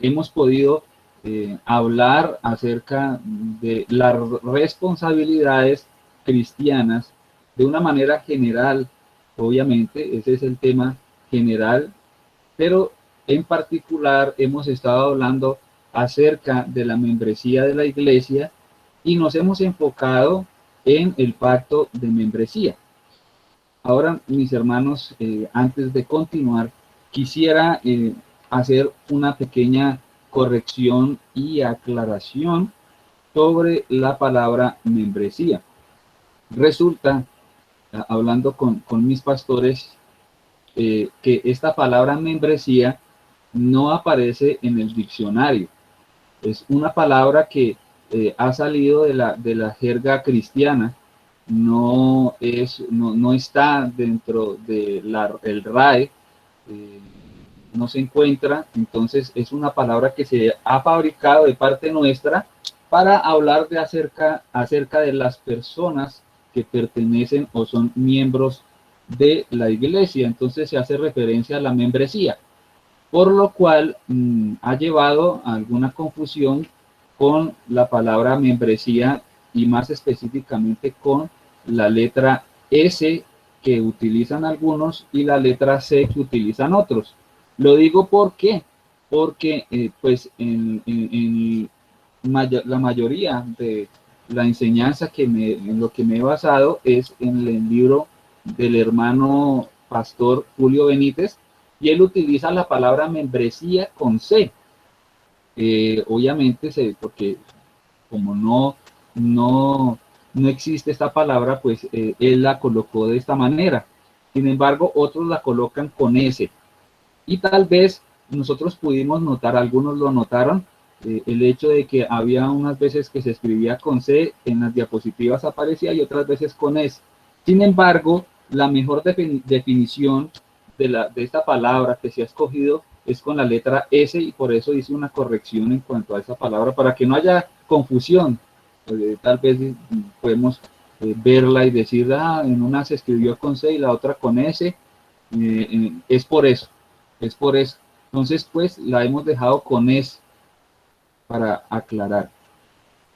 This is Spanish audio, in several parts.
hemos podido hablar acerca de las responsabilidades cristianas de una manera general. Obviamente, ese es el tema general, pero en particular hemos estado hablando acerca de la membresía de la iglesia y nos hemos enfocado en el pacto de membresía. Ahora, mis hermanos, antes de continuar, quisiera hacer una pequeña corrección y aclaración sobre la palabra membresía. Resulta, hablando con mis pastores, que esta palabra membresía no aparece en el diccionario. Es una palabra que ha salido de la jerga cristiana, no está dentro del RAE, no se encuentra. Entonces es una palabra que se ha fabricado de parte nuestra para hablar acerca de las personas que pertenecen o son miembros de la iglesia. Entonces se hace referencia a la membresía, por lo cual ha llevado a alguna confusión con la palabra membresía y más específicamente con la letra S que utilizan algunos y la letra C que utilizan otros. Lo digo porque pues en la mayoría de la enseñanza en lo que me he basado es en el libro del hermano pastor Julio Benítez, y él utiliza la palabra membresía con C. Obviamente, porque como no existe esta palabra, pues él la colocó de esta manera. Sin embargo, otros la colocan con S. Y tal vez nosotros pudimos notar, algunos lo notaron, el hecho de que había unas veces que se escribía con C, en las diapositivas aparecía, y otras veces con S. Sin embargo, la mejor definición de esta palabra que se ha escogido es con la letra S, y por eso hice una corrección en cuanto a esa palabra, para que no haya confusión. Tal vez podemos verla y decir, en una se escribió con C y la otra con S. Es por eso. Entonces, pues, la hemos dejado con S para aclarar.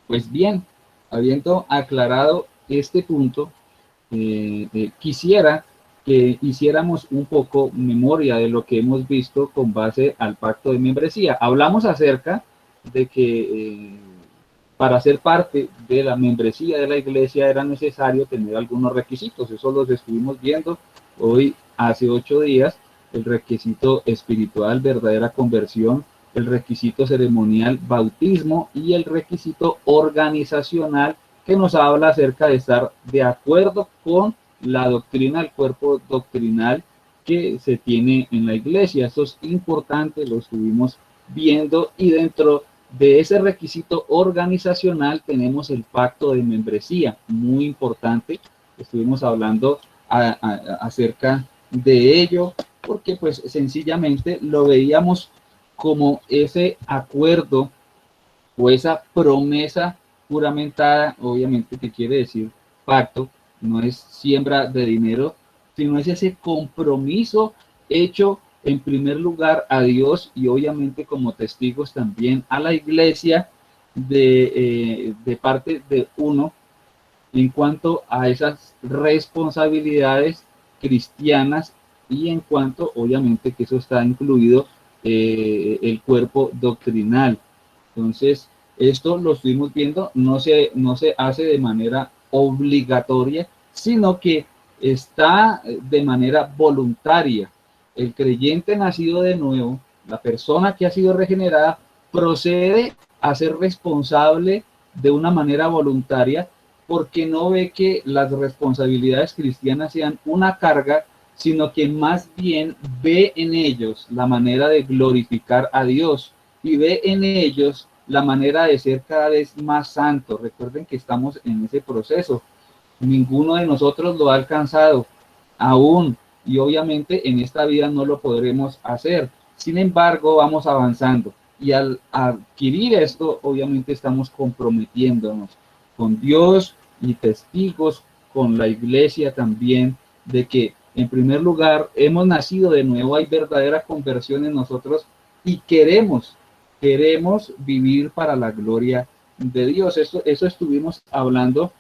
Pues bien, habiendo aclarado este punto, quisiera que hiciéramos un poco memoria de lo que hemos visto con base al pacto de membresía. Hablamos acerca de que para ser parte de la membresía de la iglesia era necesario tener algunos requisitos. Eso los estuvimos viendo hoy, hace 8 días. El requisito espiritual, verdadera conversión, el requisito ceremonial, bautismo, y el requisito organizacional, que nos habla acerca de estar de acuerdo con la doctrina, el cuerpo doctrinal que se tiene en la iglesia. Eso es importante, lo estuvimos viendo, y dentro de ese requisito organizacional tenemos el pacto de membresía, muy importante. Estuvimos hablando acerca de ello, porque pues sencillamente lo veíamos como ese acuerdo o esa promesa juramentada. Obviamente, que quiere decir pacto, no es siembra de dinero, sino es ese compromiso hecho en primer lugar a Dios, y obviamente como testigos también a la iglesia, de parte de uno en cuanto a esas responsabilidades cristianas, y en cuanto, obviamente, que eso está incluido el cuerpo doctrinal. Entonces, esto lo estuvimos viendo, no se hace de manera obligatoria, sino que está de manera voluntaria. El creyente nacido de nuevo, la persona que ha sido regenerada, procede a ser responsable de una manera voluntaria, porque no ve que las responsabilidades cristianas sean una carga, sino que más bien ve en ellos la manera de glorificar a Dios, y ve en ellos la manera de ser cada vez más santo. Recuerden que estamos en ese proceso. Ninguno de nosotros lo ha alcanzado aún, y obviamente en esta vida no lo podremos hacer. Sin embargo, vamos avanzando, y al adquirir esto, obviamente estamos comprometiéndonos con Dios y testigos con la iglesia también, de que en primer lugar hemos nacido de nuevo, hay verdadera conversión en nosotros, y queremos queremos vivir para la gloria de Dios. Eso estuvimos hablando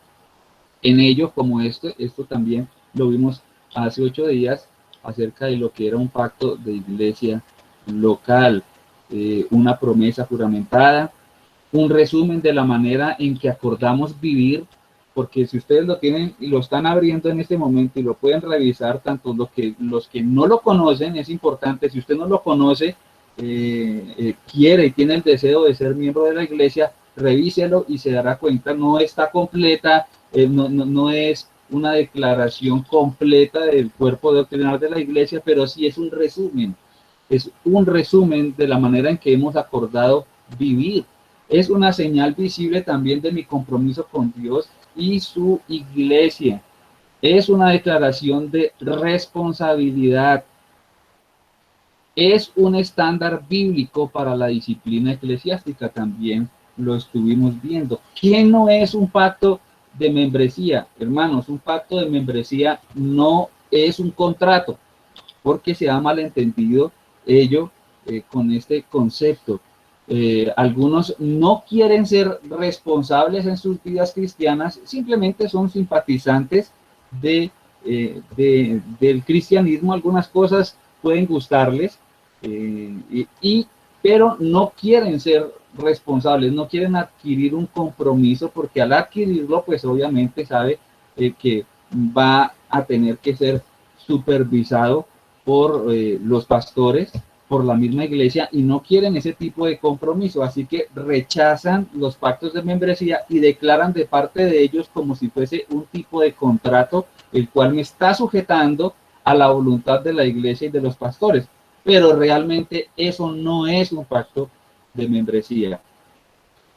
en ello, como esto también lo vimos hace 8 días, acerca de lo que era un pacto de iglesia local, una promesa juramentada, un resumen de la manera en que acordamos vivir, porque si ustedes lo tienen y lo están abriendo en este momento y lo pueden revisar, tanto los que no lo conocen, es importante, si usted no lo conoce, quiere y tiene el deseo de ser miembro de la iglesia, revíselo y se dará cuenta, no está completa, no es una declaración completa del cuerpo doctrinal de la iglesia, pero sí es un resumen de la manera en que hemos acordado vivir. Es una señal visible también de mi compromiso con Dios y su iglesia. Es una declaración de responsabilidad. Es un estándar bíblico para la disciplina eclesiástica, también lo estuvimos viendo. ¿Qué no es un pacto de membresía? Hermanos, un pacto de membresía no es un contrato, porque se ha malentendido ello con este concepto. Algunos no quieren ser responsables en sus vidas cristianas, simplemente son simpatizantes del cristianismo. Algunas cosas pueden gustarles, pero no quieren ser responsables, no quieren adquirir un compromiso, porque al adquirirlo, pues obviamente sabe que va a tener que ser supervisado por los pastores, por la misma iglesia, y no quieren ese tipo de compromiso, así que rechazan los pactos de membresía y declaran de parte de ellos como si fuese un tipo de contrato, el cual me está sujetando a la voluntad de la iglesia y de los pastores, pero realmente eso no es un pacto de membresía.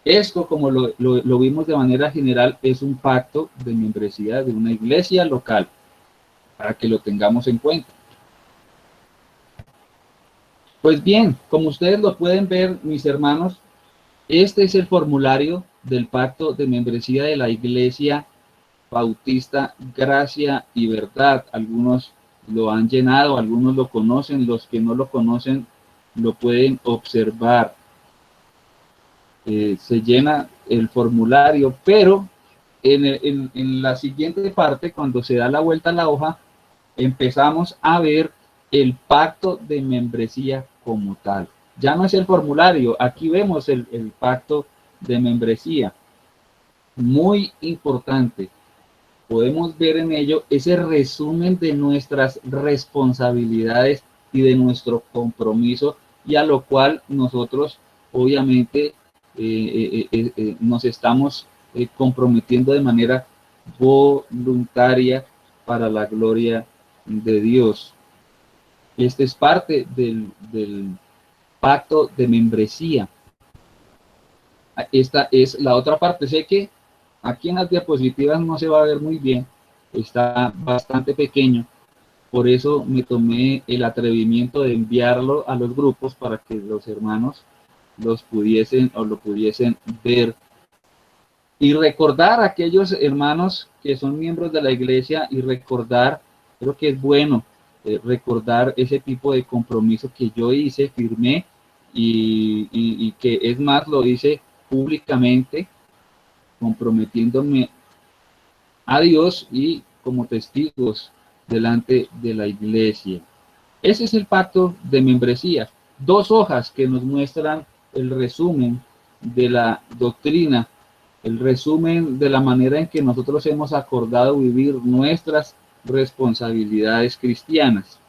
Esto, como lo vimos de manera general, es un pacto de membresía de una iglesia local, para que lo tengamos en cuenta. Pues bien, como ustedes lo pueden ver, mis hermanos, este es el formulario del pacto de membresía de la Iglesia Bautista Gracia y Verdad. Algunos lo han llenado, algunos lo conocen, los que no lo conocen lo pueden observar. Se llena el formulario, pero en la siguiente parte, cuando se da la vuelta a la hoja, empezamos a ver el pacto de membresía como tal. Ya no es el formulario, aquí vemos el pacto de membresía. Muy importante. Podemos ver en ello ese resumen de nuestras responsabilidades y de nuestro compromiso, y a lo cual nosotros obviamente nos estamos comprometiendo de manera voluntaria para la gloria de Dios. Este es parte del pacto de membresía. Esta es la otra parte. Sé que aquí en las diapositivas no se va a ver muy bien, está bastante pequeño, por eso me tomé el atrevimiento de enviarlo a los grupos para que los hermanos lo pudiesen ver y recordar a aquellos hermanos que son miembros de la iglesia, y recordar, creo que es bueno recordar ese tipo de compromiso que yo hice, firmé, y que es más, lo hice públicamente, comprometiéndome a Dios y como testigos delante de la iglesia. Ese es el pacto de membresía. 2 hojas que nos muestran el resumen de la doctrina, el resumen de la manera en que nosotros hemos acordado vivir nuestras responsabilidades cristianas.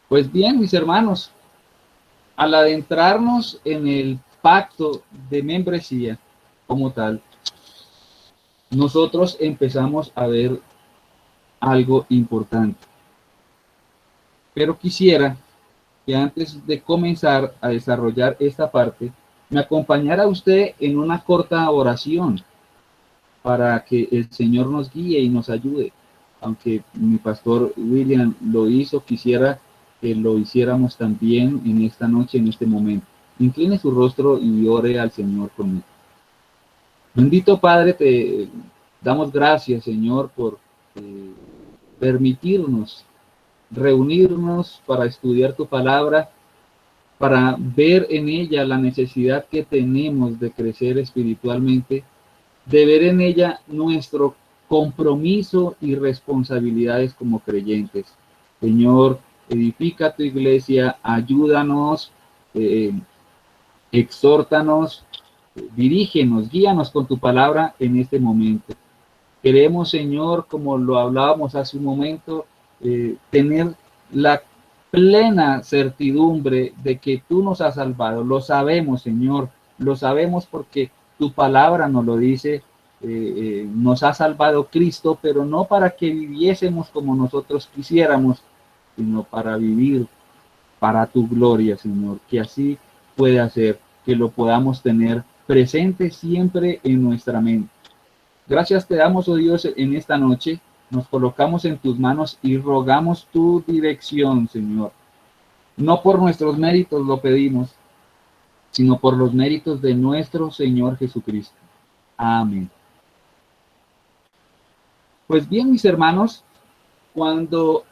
Pues bien, mis hermanos, al adentrarnos en el pacto de membresía como tal, nosotros empezamos a ver algo importante. Pero quisiera que antes de comenzar a desarrollar esta parte, me acompañara usted en una corta oración para que el Señor nos guíe y nos ayude. Aunque mi pastor William lo hizo, quisiera que lo hiciéramos también en esta noche, en este momento. Incline su rostro y ore al Señor conmigo. Bendito Padre, te damos gracias, Señor, por permitirnos reunirnos para estudiar tu palabra para ver en ella la necesidad que tenemos de crecer espiritualmente, de ver en ella nuestro compromiso y responsabilidades como creyentes. Señor, edifica tu iglesia, ayúdanos, eh, exhórtanos, dirígenos, guíanos con tu palabra en este momento. Queremos, Señor, como lo hablábamos hace un momento, tener la plena certidumbre de que tú nos has salvado. Lo sabemos, Señor, lo sabemos porque tu palabra nos lo dice. Nos ha salvado Cristo, pero no para que viviésemos como nosotros quisiéramos, sino para vivir para tu gloria, Señor. Que así pueda ser, que lo podamos tener presente siempre en nuestra mente. Gracias te damos, oh Dios, en esta noche. Nos colocamos en tus manos y rogamos tu dirección, Señor. No por nuestros méritos lo pedimos, sino por los méritos de nuestro Señor Jesucristo. Amén. Pues bien, mis hermanos, cuando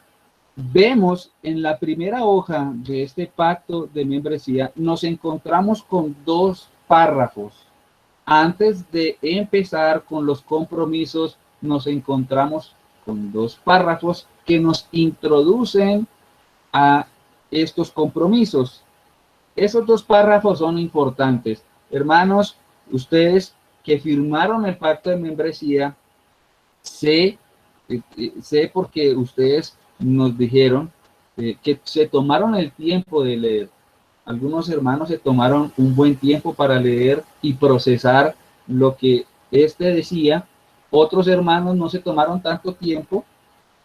vemos en la primera hoja de este pacto de membresía, nos encontramos con dos párrafos. Antes de empezar con los compromisos, nos encontramos con dos párrafos que nos introducen a estos compromisos. Esos dos párrafos son importantes. Hermanos, ustedes que firmaron el pacto de membresía, sé porque ustedes nos dijeron que se tomaron el tiempo de leer. Algunos hermanos se tomaron un buen tiempo para leer y procesar lo que éste decía. Otros hermanos no se tomaron tanto tiempo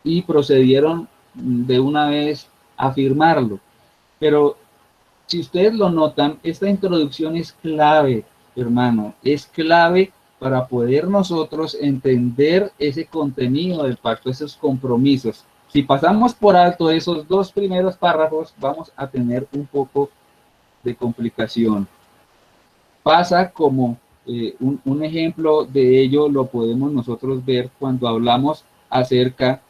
y procedieron de una vez a firmarlo. Pero si ustedes lo notan, esta introducción es clave, hermano, es clave para poder nosotros entender ese contenido del pacto, esos compromisos. Si pasamos por alto esos dos primeros párrafos, vamos a tener un poco de complicación. Pasa como un ejemplo de ello lo podemos nosotros ver cuando hablamos acerca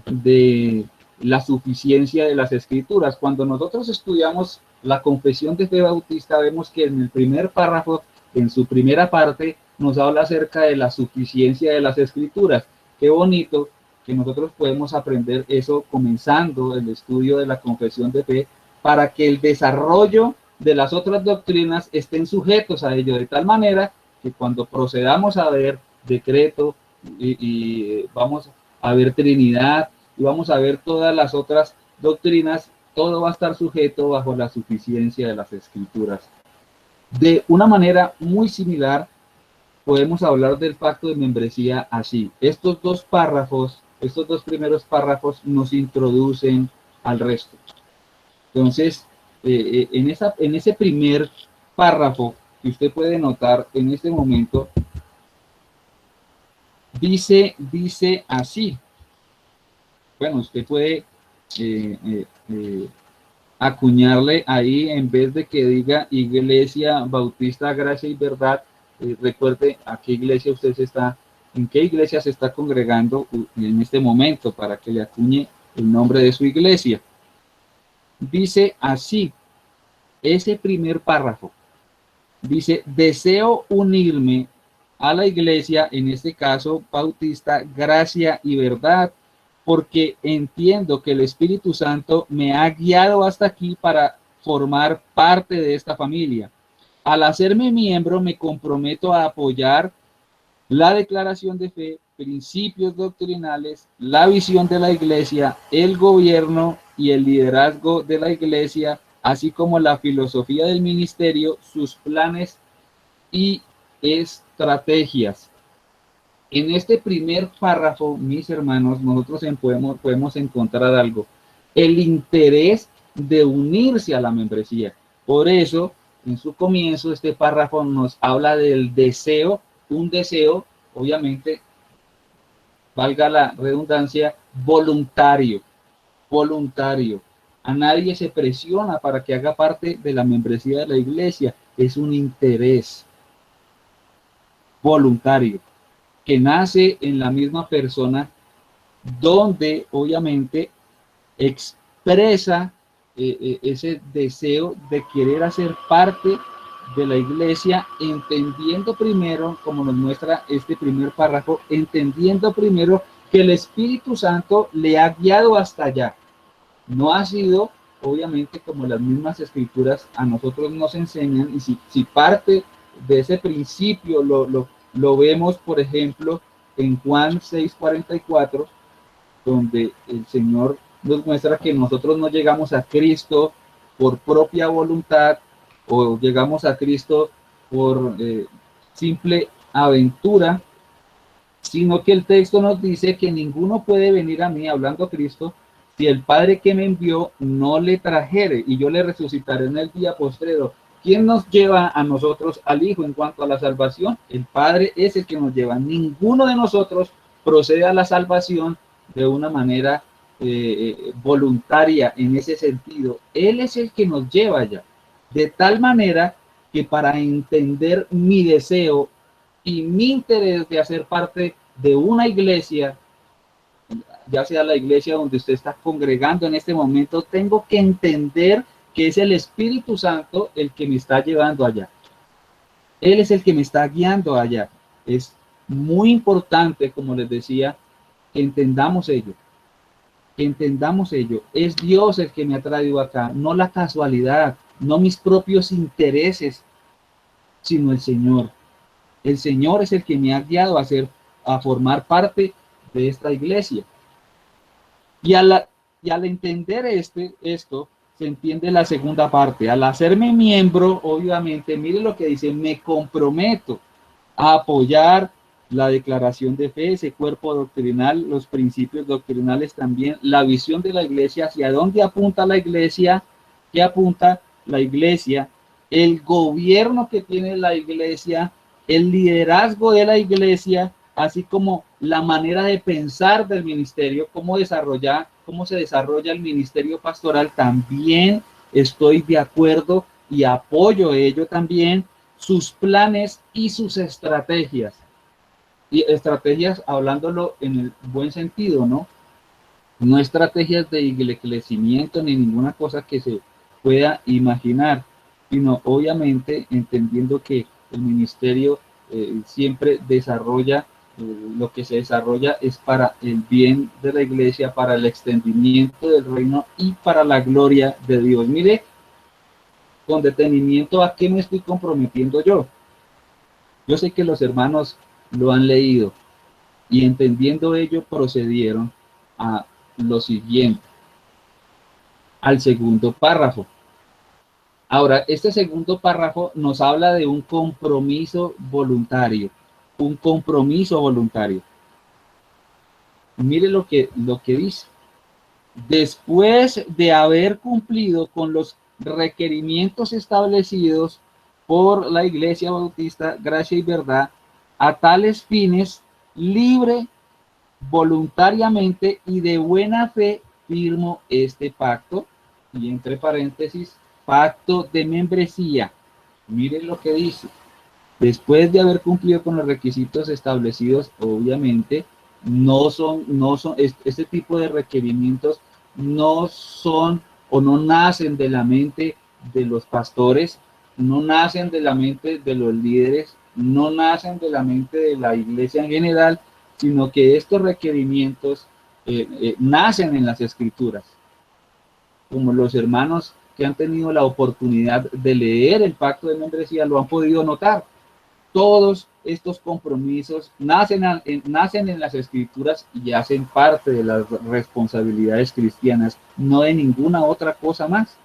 de la suficiencia de las escrituras. Cuando nosotros estudiamos la confesión de fe bautista, vemos que en el primer párrafo, en su primera parte, nos habla acerca de la suficiencia de las escrituras. Qué bonito que nosotros podemos aprender eso comenzando el estudio de la confesión de fe, para que el desarrollo de las otras doctrinas estén sujetos a ello, de tal manera que cuando procedamos a ver decreto y vamos a ver Trinidad y vamos a ver todas las otras doctrinas, todo va a estar sujeto bajo la suficiencia de las escrituras. De una manera muy similar, podemos hablar del pacto de membresía así. Estos dos primeros párrafos nos introducen al resto. Entonces, en ese primer párrafo que usted puede notar en este momento, dice así. Bueno, usted puede acuñarle ahí, en vez de que diga Iglesia Bautista Gracia y Verdad, recuerde a qué iglesia usted en qué iglesia se está congregando en este momento, para que le acuñe el nombre de su iglesia. Dice así, ese primer párrafo, dice: deseo unirme a la iglesia, en este caso Bautista Gracia y Verdad, porque entiendo que el Espíritu Santo me ha guiado hasta aquí para formar parte de esta familia. Al hacerme miembro, me comprometo a apoyar la declaración de fe, principios doctrinales, la visión de la iglesia, el gobierno y el liderazgo de la iglesia, así como la filosofía del ministerio, sus planes y estrategias. En este primer párrafo, mis hermanos, nosotros podemos encontrar algo: el interés de unirse a la membresía. Por eso, en su comienzo, este párrafo nos habla del deseo, un deseo, obviamente, valga la redundancia, voluntario. A nadie se presiona para que haga parte de la membresía de la iglesia. Es un interés voluntario que nace en la misma persona, donde obviamente expresa ese deseo de querer hacer parte de la iglesia, entendiendo primero, como nos muestra este primer párrafo, entendiendo primero que el Espíritu Santo le ha guiado hasta allá. No ha sido, obviamente, como las mismas escrituras a nosotros nos enseñan, y si parte de ese principio lo vemos, por ejemplo, en Juan 6:44, donde el Señor nos muestra que nosotros no llegamos a Cristo por propia voluntad, o llegamos a Cristo por simple aventura, sino que el texto nos dice que ninguno puede venir a mí, hablando Cristo, si el Padre que me envió no le trajere, y yo le resucitaré en el día postrero. ¿Quién nos lleva a nosotros al Hijo en cuanto a la salvación? El Padre es el que nos lleva. Ninguno de nosotros procede a la salvación de una manera voluntaria en ese sentido. Él es el que nos lleva allá. De tal manera que para entender mi deseo y mi interés de hacer parte de una iglesia, ya sea la iglesia donde usted está congregando en este momento, tengo que entender que es el Espíritu Santo el que me está llevando allá. Él es el que me está guiando allá. Es muy importante, como les decía, que entendamos ello. Que entendamos ello. Es Dios el que me ha traído acá, no la casualidad, no mis propios intereses, sino el Señor. El Señor es el que me ha guiado a formar parte de esta iglesia. Y al entender esto, se entiende la segunda parte. Al hacerme miembro, obviamente, mire lo que dice, me comprometo a apoyar la declaración de fe, ese cuerpo doctrinal, los principios doctrinales también, la visión de la iglesia, hacia dónde apunta la iglesia, qué apunta la iglesia, el gobierno que tiene la iglesia, el liderazgo de la iglesia, así como la manera de pensar del ministerio, cómo se desarrolla el ministerio pastoral. También estoy de acuerdo y apoyo ello también, sus planes y sus estrategias. Y estrategias, hablándolo en el buen sentido, ¿no? No estrategias de crecimiento ni ninguna cosa que se pueda imaginar, sino obviamente entendiendo que el ministerio siempre desarrolla, lo que se desarrolla es para el bien de la iglesia, para el extendimiento del reino y para la gloria de Dios. Mire con detenimiento a qué me estoy comprometiendo yo. Yo sé que los hermanos lo han leído y entendiendo ello procedieron a lo siguiente, al segundo párrafo. Ahora, este segundo párrafo nos habla de un compromiso voluntario, un compromiso voluntario. Mire lo que dice. Después de haber cumplido con los requerimientos establecidos por la Iglesia Bautista Gracia y Verdad, a tales fines, libre, voluntariamente y de buena fe, firmo este pacto, y entre paréntesis, pacto de membresía. Miren lo que dice. Después de haber cumplido con los requisitos establecidos, obviamente, este tipo de requerimientos no son o no nacen de la mente de los pastores, no nacen de la mente de los líderes, no nacen de la mente de la iglesia en general, sino que estos requerimientos nacen en las escrituras. Como los hermanos que han tenido la oportunidad de leer el pacto de membresía lo han podido notar. Todos estos compromisos nacen en las escrituras y hacen parte de las responsabilidades cristianas, no de ninguna otra cosa más.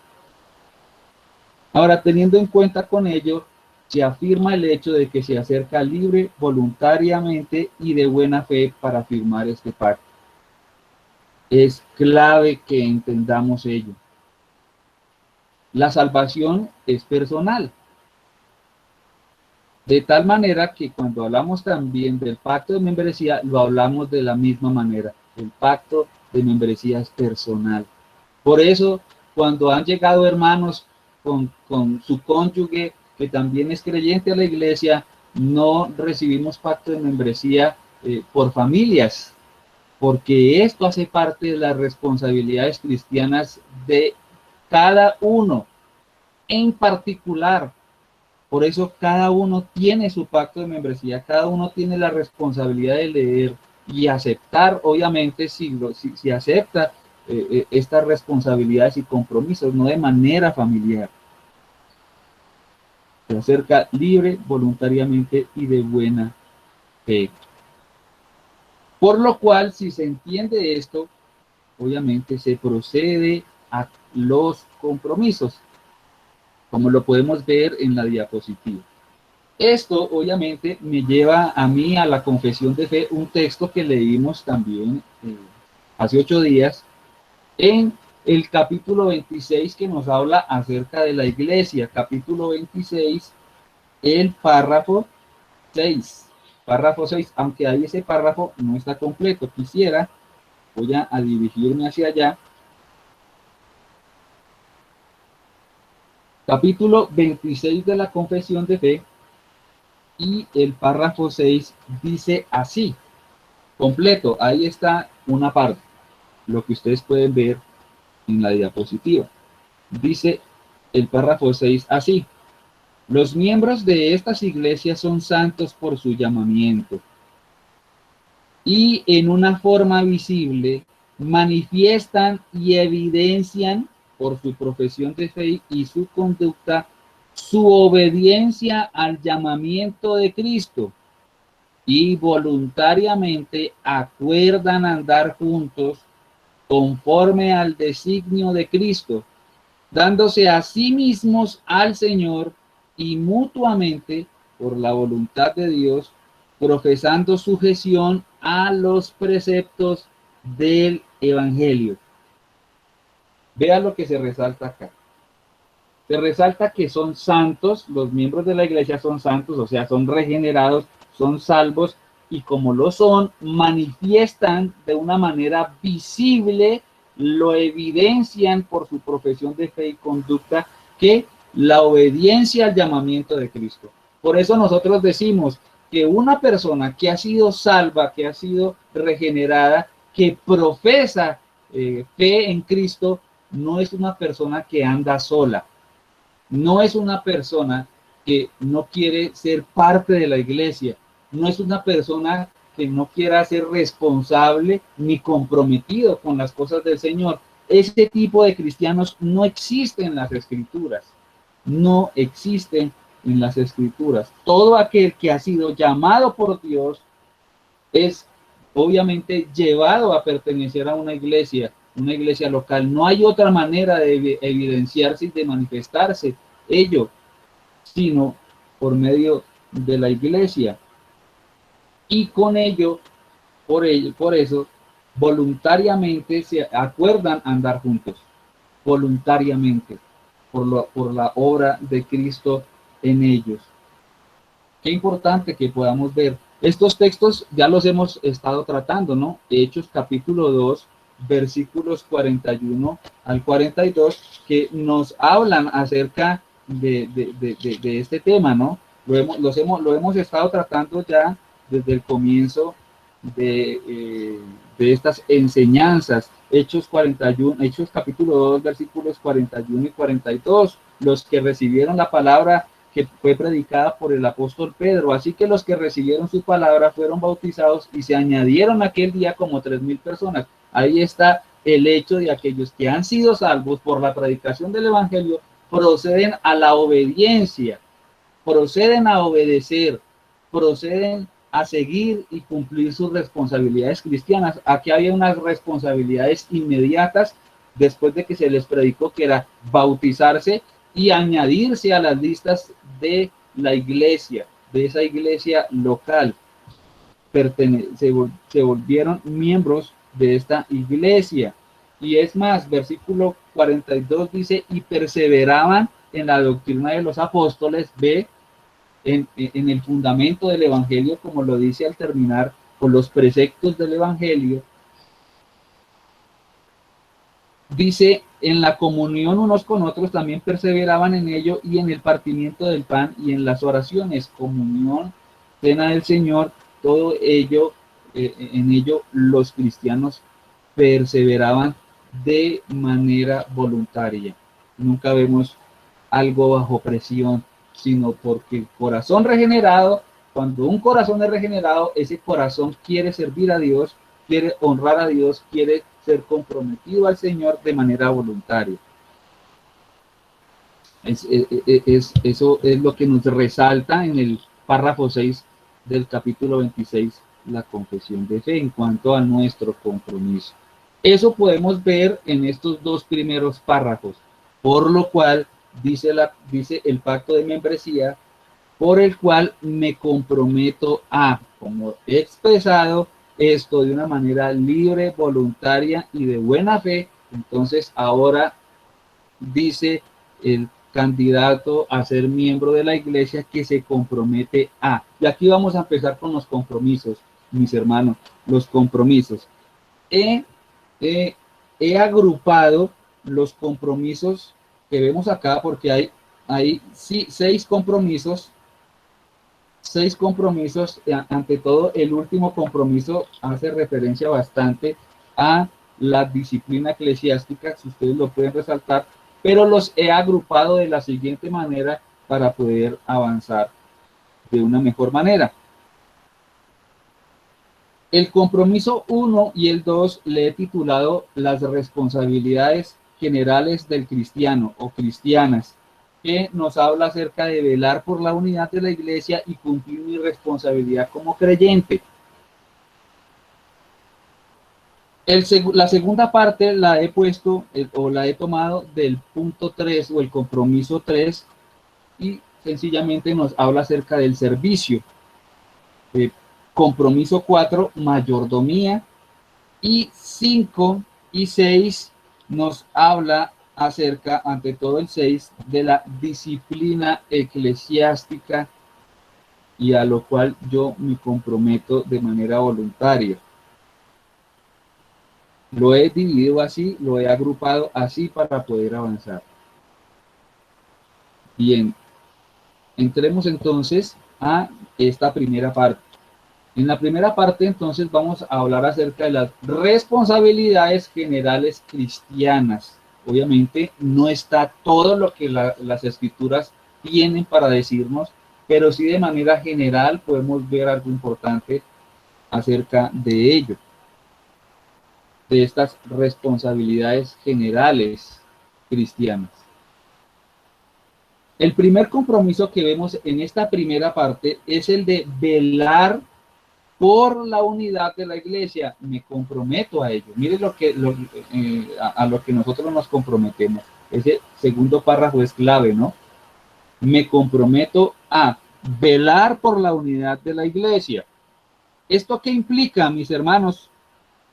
Ahora, teniendo en cuenta con ello, se afirma el hecho de que se acerca libre, voluntariamente y de buena fe para firmar este pacto. Es clave que entendamos ello. La salvación es personal. De tal manera que cuando hablamos también del pacto de membresía, lo hablamos de la misma manera. El pacto de membresía es personal. Por eso, cuando han llegado hermanos con su cónyuge, que también es creyente a la iglesia, no recibimos pacto de membresía por familias, porque esto hace parte de las responsabilidades cristianas de cada uno en particular. Por eso cada uno tiene su pacto de membresía, cada uno tiene la responsabilidad de leer y aceptar, obviamente, si acepta estas responsabilidades y compromisos, no de manera familiar. Se acerca libre, voluntariamente y de buena fe. Por lo cual, si se entiende esto, obviamente se procede a los compromisos, como lo podemos ver en la diapositiva. Esto obviamente me lleva a mí a la confesión de fe, un texto que leímos también hace 8 días, en el capítulo 26, que nos habla acerca de la iglesia, capítulo 26, el párrafo 6. Párrafo 6, aunque ahí ese párrafo no está completo. Voy a dirigirme hacia allá. Capítulo 26 de la confesión de fe, y el párrafo 6 dice así, completo, ahí está una parte, lo que ustedes pueden ver en la diapositiva. Dice el párrafo 6 así: los miembros de estas iglesias son santos por su llamamiento y en una forma visible manifiestan y evidencian por su profesión de fe y su conducta su obediencia al llamamiento de Cristo, y voluntariamente acuerdan andar juntos conforme al designio de Cristo, dándose a sí mismos al Señor y mutuamente por la voluntad de Dios, profesando sujeción a los preceptos del Evangelio. Vea lo que se resalta acá. Se resalta que son santos, los miembros de la iglesia son santos, o sea, son regenerados, son salvos, y como lo son, manifiestan de una manera visible, lo evidencian por su profesión de fe y conducta, que la obediencia al llamamiento de Cristo. Por eso nosotros decimos que una persona que ha sido salva, que ha sido regenerada, que profesa fe en Cristo, no es una persona que anda sola. No es una persona que no quiere ser parte de la iglesia, no es una persona que no quiera ser responsable ni comprometido con las cosas del Señor. Ese tipo de cristianos no existen en las Escrituras, no existen en las Escrituras. Todo aquel que ha sido llamado por Dios es obviamente llevado a pertenecer a una iglesia local. No hay otra manera de evidenciarse y de manifestarse ello, sino por medio de la iglesia. Y con ello, por eso, voluntariamente se acuerdan andar juntos, voluntariamente, por la obra de Cristo en ellos. Qué importante que podamos ver. Estos textos ya los hemos estado tratando, ¿no? Hechos capítulo 2, versículos 41 al 42, que nos hablan acerca de este tema, ¿no? Lo hemos estado tratando ya desde el comienzo de estas enseñanzas. Hechos capítulo 2, versículos 41 y 42. Los que recibieron la palabra que fue predicada por el apóstol Pedro. Así que los que recibieron su palabra fueron bautizados y se añadieron aquel día como 3,000 personas. Ahí está el hecho de aquellos que han sido salvos por la predicación del evangelio, proceden a la obediencia, proceden a obedecer, proceden a seguir y cumplir sus responsabilidades cristianas. Aquí había unas responsabilidades inmediatas después de que se les predicó, que era bautizarse y añadirse a las listas de la iglesia, de esa iglesia local. Se volvieron miembros de esta iglesia. Y es más, versículo 42 dice, y perseveraban en la doctrina de los apóstoles, ve, en el fundamento del evangelio, como lo dice al terminar, con los preceptos del evangelio. Dice, en la comunión unos con otros también perseveraban en ello, y en el partimiento del pan y en las oraciones, comunión, cena del Señor, todo ello, en ello los cristianos perseveraban de manera voluntaria. nunca vemos algo bajo presión, sino porque el corazón regenerado, cuando un corazón es regenerado, ese corazón quiere servir a Dios, quiere honrar a Dios, quiere ser comprometido al Señor de manera voluntaria. Eso es lo que nos resalta en el párrafo 6 del capítulo 26, la confesión de fe en cuanto a nuestro compromiso. Eso podemos ver en estos dos primeros párrafos, por lo cual dice el pacto de membresía, por el cual me comprometo a, como he expresado esto de una manera libre, voluntaria y de buena fe. Entonces ahora dice el candidato a ser miembro de la iglesia que se compromete a. Y aquí vamos a empezar con los compromisos, mis hermanos, los compromisos. He agrupado los compromisos que vemos acá porque hay sí, seis compromisos. Ante todo, el último compromiso hace referencia bastante a la disciplina eclesiástica, si ustedes lo pueden resaltar, pero los he agrupado de la siguiente manera para poder avanzar de una mejor manera. El compromiso 1 y el 2 le he titulado las responsabilidades generales del cristiano o cristianas, que nos habla acerca de velar por la unidad de la iglesia y cumplir mi responsabilidad como creyente. La segunda parte la he puesto o la he tomado del punto 3 o el compromiso 3 y sencillamente nos habla acerca del servicio. Compromiso 4, mayordomía, y 5 y 6 nos habla acerca, ante todo el 6, de la disciplina eclesiástica y a lo cual yo me comprometo de manera voluntaria. Lo he dividido así, lo he agrupado así para poder avanzar. Bien, entremos entonces a esta primera parte. En la primera parte, entonces, vamos a hablar acerca de las responsabilidades generales cristianas. Obviamente, no está todo lo que las escrituras tienen para decirnos, pero sí de manera general podemos ver algo importante acerca de ello, de estas responsabilidades generales cristianas. El primer compromiso que vemos en esta primera parte es el de velar por la unidad de la iglesia. Me comprometo a ello. Miren a lo que nosotros nos comprometemos. Ese segundo párrafo es clave, ¿no? Me comprometo a velar por la unidad de la iglesia. ¿Esto qué implica, mis hermanos?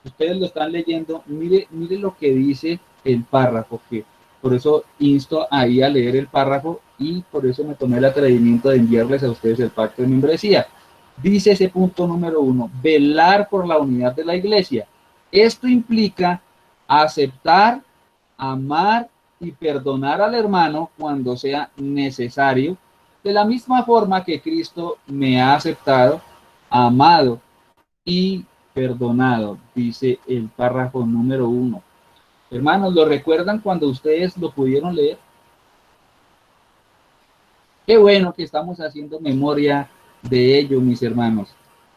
Ustedes lo están leyendo. Mire lo que dice el párrafo, que por eso insto ahí a leer el párrafo y por eso me tomé el atrevimiento de enviarles a ustedes el pacto de membresía. Dice ese punto número 1, velar por la unidad de la iglesia. Esto implica aceptar, amar y perdonar al hermano cuando sea necesario, de la misma forma que Cristo me ha aceptado, amado y perdonado, dice el párrafo número 1. Hermanos, ¿lo recuerdan cuando ustedes lo pudieron leer? Qué bueno que estamos haciendo memoria de ello, mis hermanos.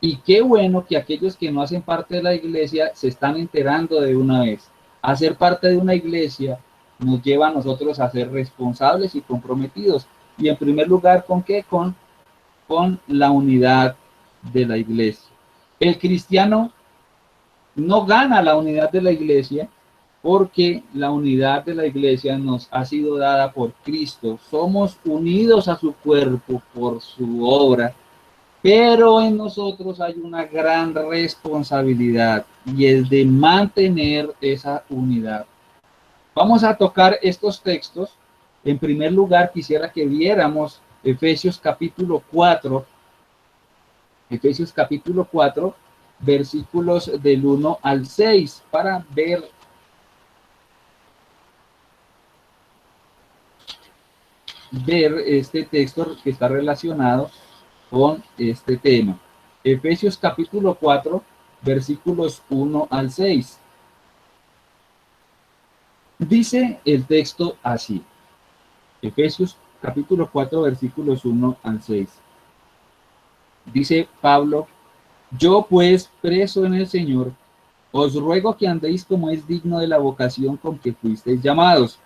Y qué bueno que aquellos que no hacen parte de la iglesia se están enterando de una vez. Hacer parte de una iglesia nos lleva a nosotros a ser responsables y comprometidos. Y en primer lugar, ¿con qué? Con la unidad de la iglesia. El cristiano no gana la unidad de la iglesia porque la unidad de la iglesia nos ha sido dada por Cristo. Somos unidos a su cuerpo por su obra, pero en nosotros hay una gran responsabilidad y es de mantener esa unidad. Vamos a tocar estos textos. En primer lugar, quisiera que viéramos Efesios capítulo 4, versículos del 1 al 6, para ver este texto que está relacionado con este tema. Efesios capítulo 4, versículos 1 al 6. Dice el texto así: Efesios capítulo 4, versículos 1 al 6. Dice Pablo: yo pues, preso en el Señor, os ruego que andéis como es digno de la vocación con que fuisteis llamados,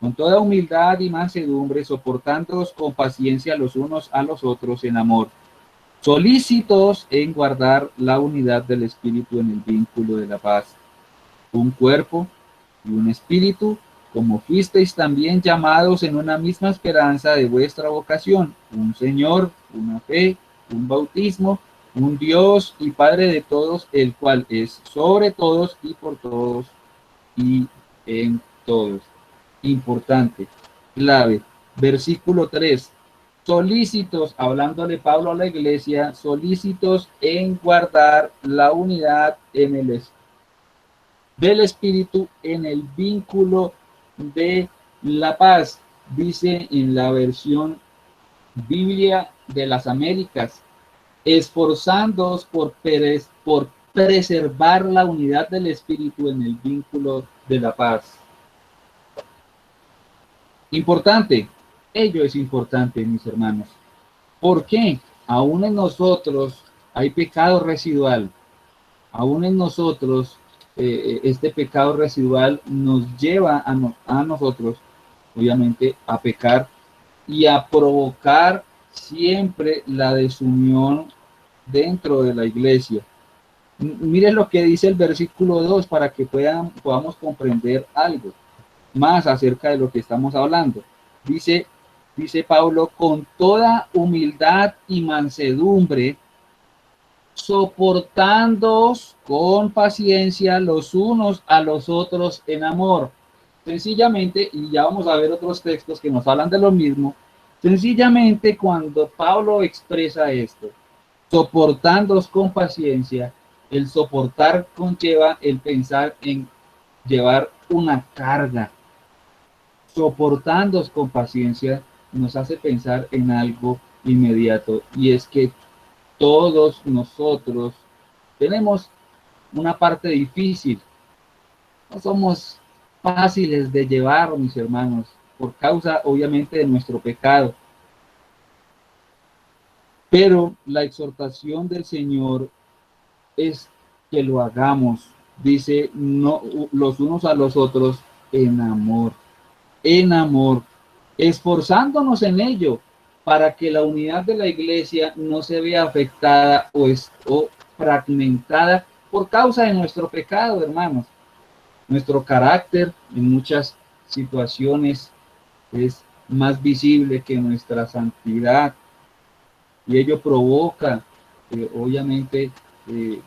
con toda humildad y mansedumbre, soportándoos con paciencia los unos a los otros en amor, solícitos en guardar la unidad del Espíritu en el vínculo de la paz. Un cuerpo y un espíritu, como fuisteis también llamados en una misma esperanza de vuestra vocación, un Señor, una fe, un bautismo, un Dios y Padre de todos, el cual es sobre todos y por todos y en todos. Importante, clave, versículo 3. Solícitos, hablándole Pablo a la iglesia, solícitos en guardar la unidad en el del Espíritu en el vínculo de la paz, dice en la versión Biblia de las Américas, esforzándoos por preservar la unidad del Espíritu en el vínculo de la paz. Importante, ello es importante, mis hermanos. ¿Por qué? Aún en nosotros hay pecado residual, aún en nosotros este pecado residual nos lleva a nosotros, obviamente, a pecar y a provocar siempre la desunión dentro de la iglesia. Miren lo que dice el versículo 2 para que podamos comprender algo más acerca de lo que estamos hablando. Dice Pablo: con toda humildad y mansedumbre, soportándoos con paciencia los unos a los otros en amor. Sencillamente, y ya vamos a ver otros textos que nos hablan de lo mismo, sencillamente cuando Pablo expresa esto, soportándoos con paciencia, el soportar conlleva el pensar en llevar una carga. Soportándoos con paciencia nos hace pensar en algo inmediato, y es que todos nosotros tenemos una parte difícil. No somos fáciles de llevar, mis hermanos, por causa obviamente de nuestro pecado. Pero la exhortación del Señor es que lo hagamos, dice, no los unos a los otros en amor, esforzándonos en ello, para que la unidad de la iglesia no se vea afectada o fragmentada por causa de nuestro pecado, hermanos. Nuestro carácter en muchas situaciones es más visible que nuestra santidad, y ello provoca, obviamente,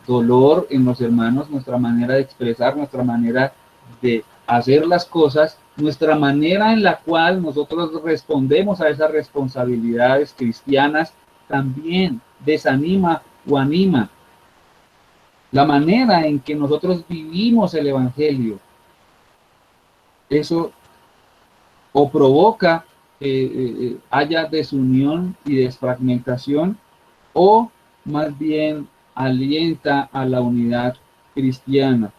dolor en los hermanos, nuestra manera de expresar, nuestra manera de hacer las cosas, nuestra manera en la cual nosotros respondemos a esas responsabilidades cristianas también desanima o anima la manera en que nosotros vivimos el evangelio. Eso o provoca que haya desunión y desfragmentación, o más bien alienta a la unidad cristiana.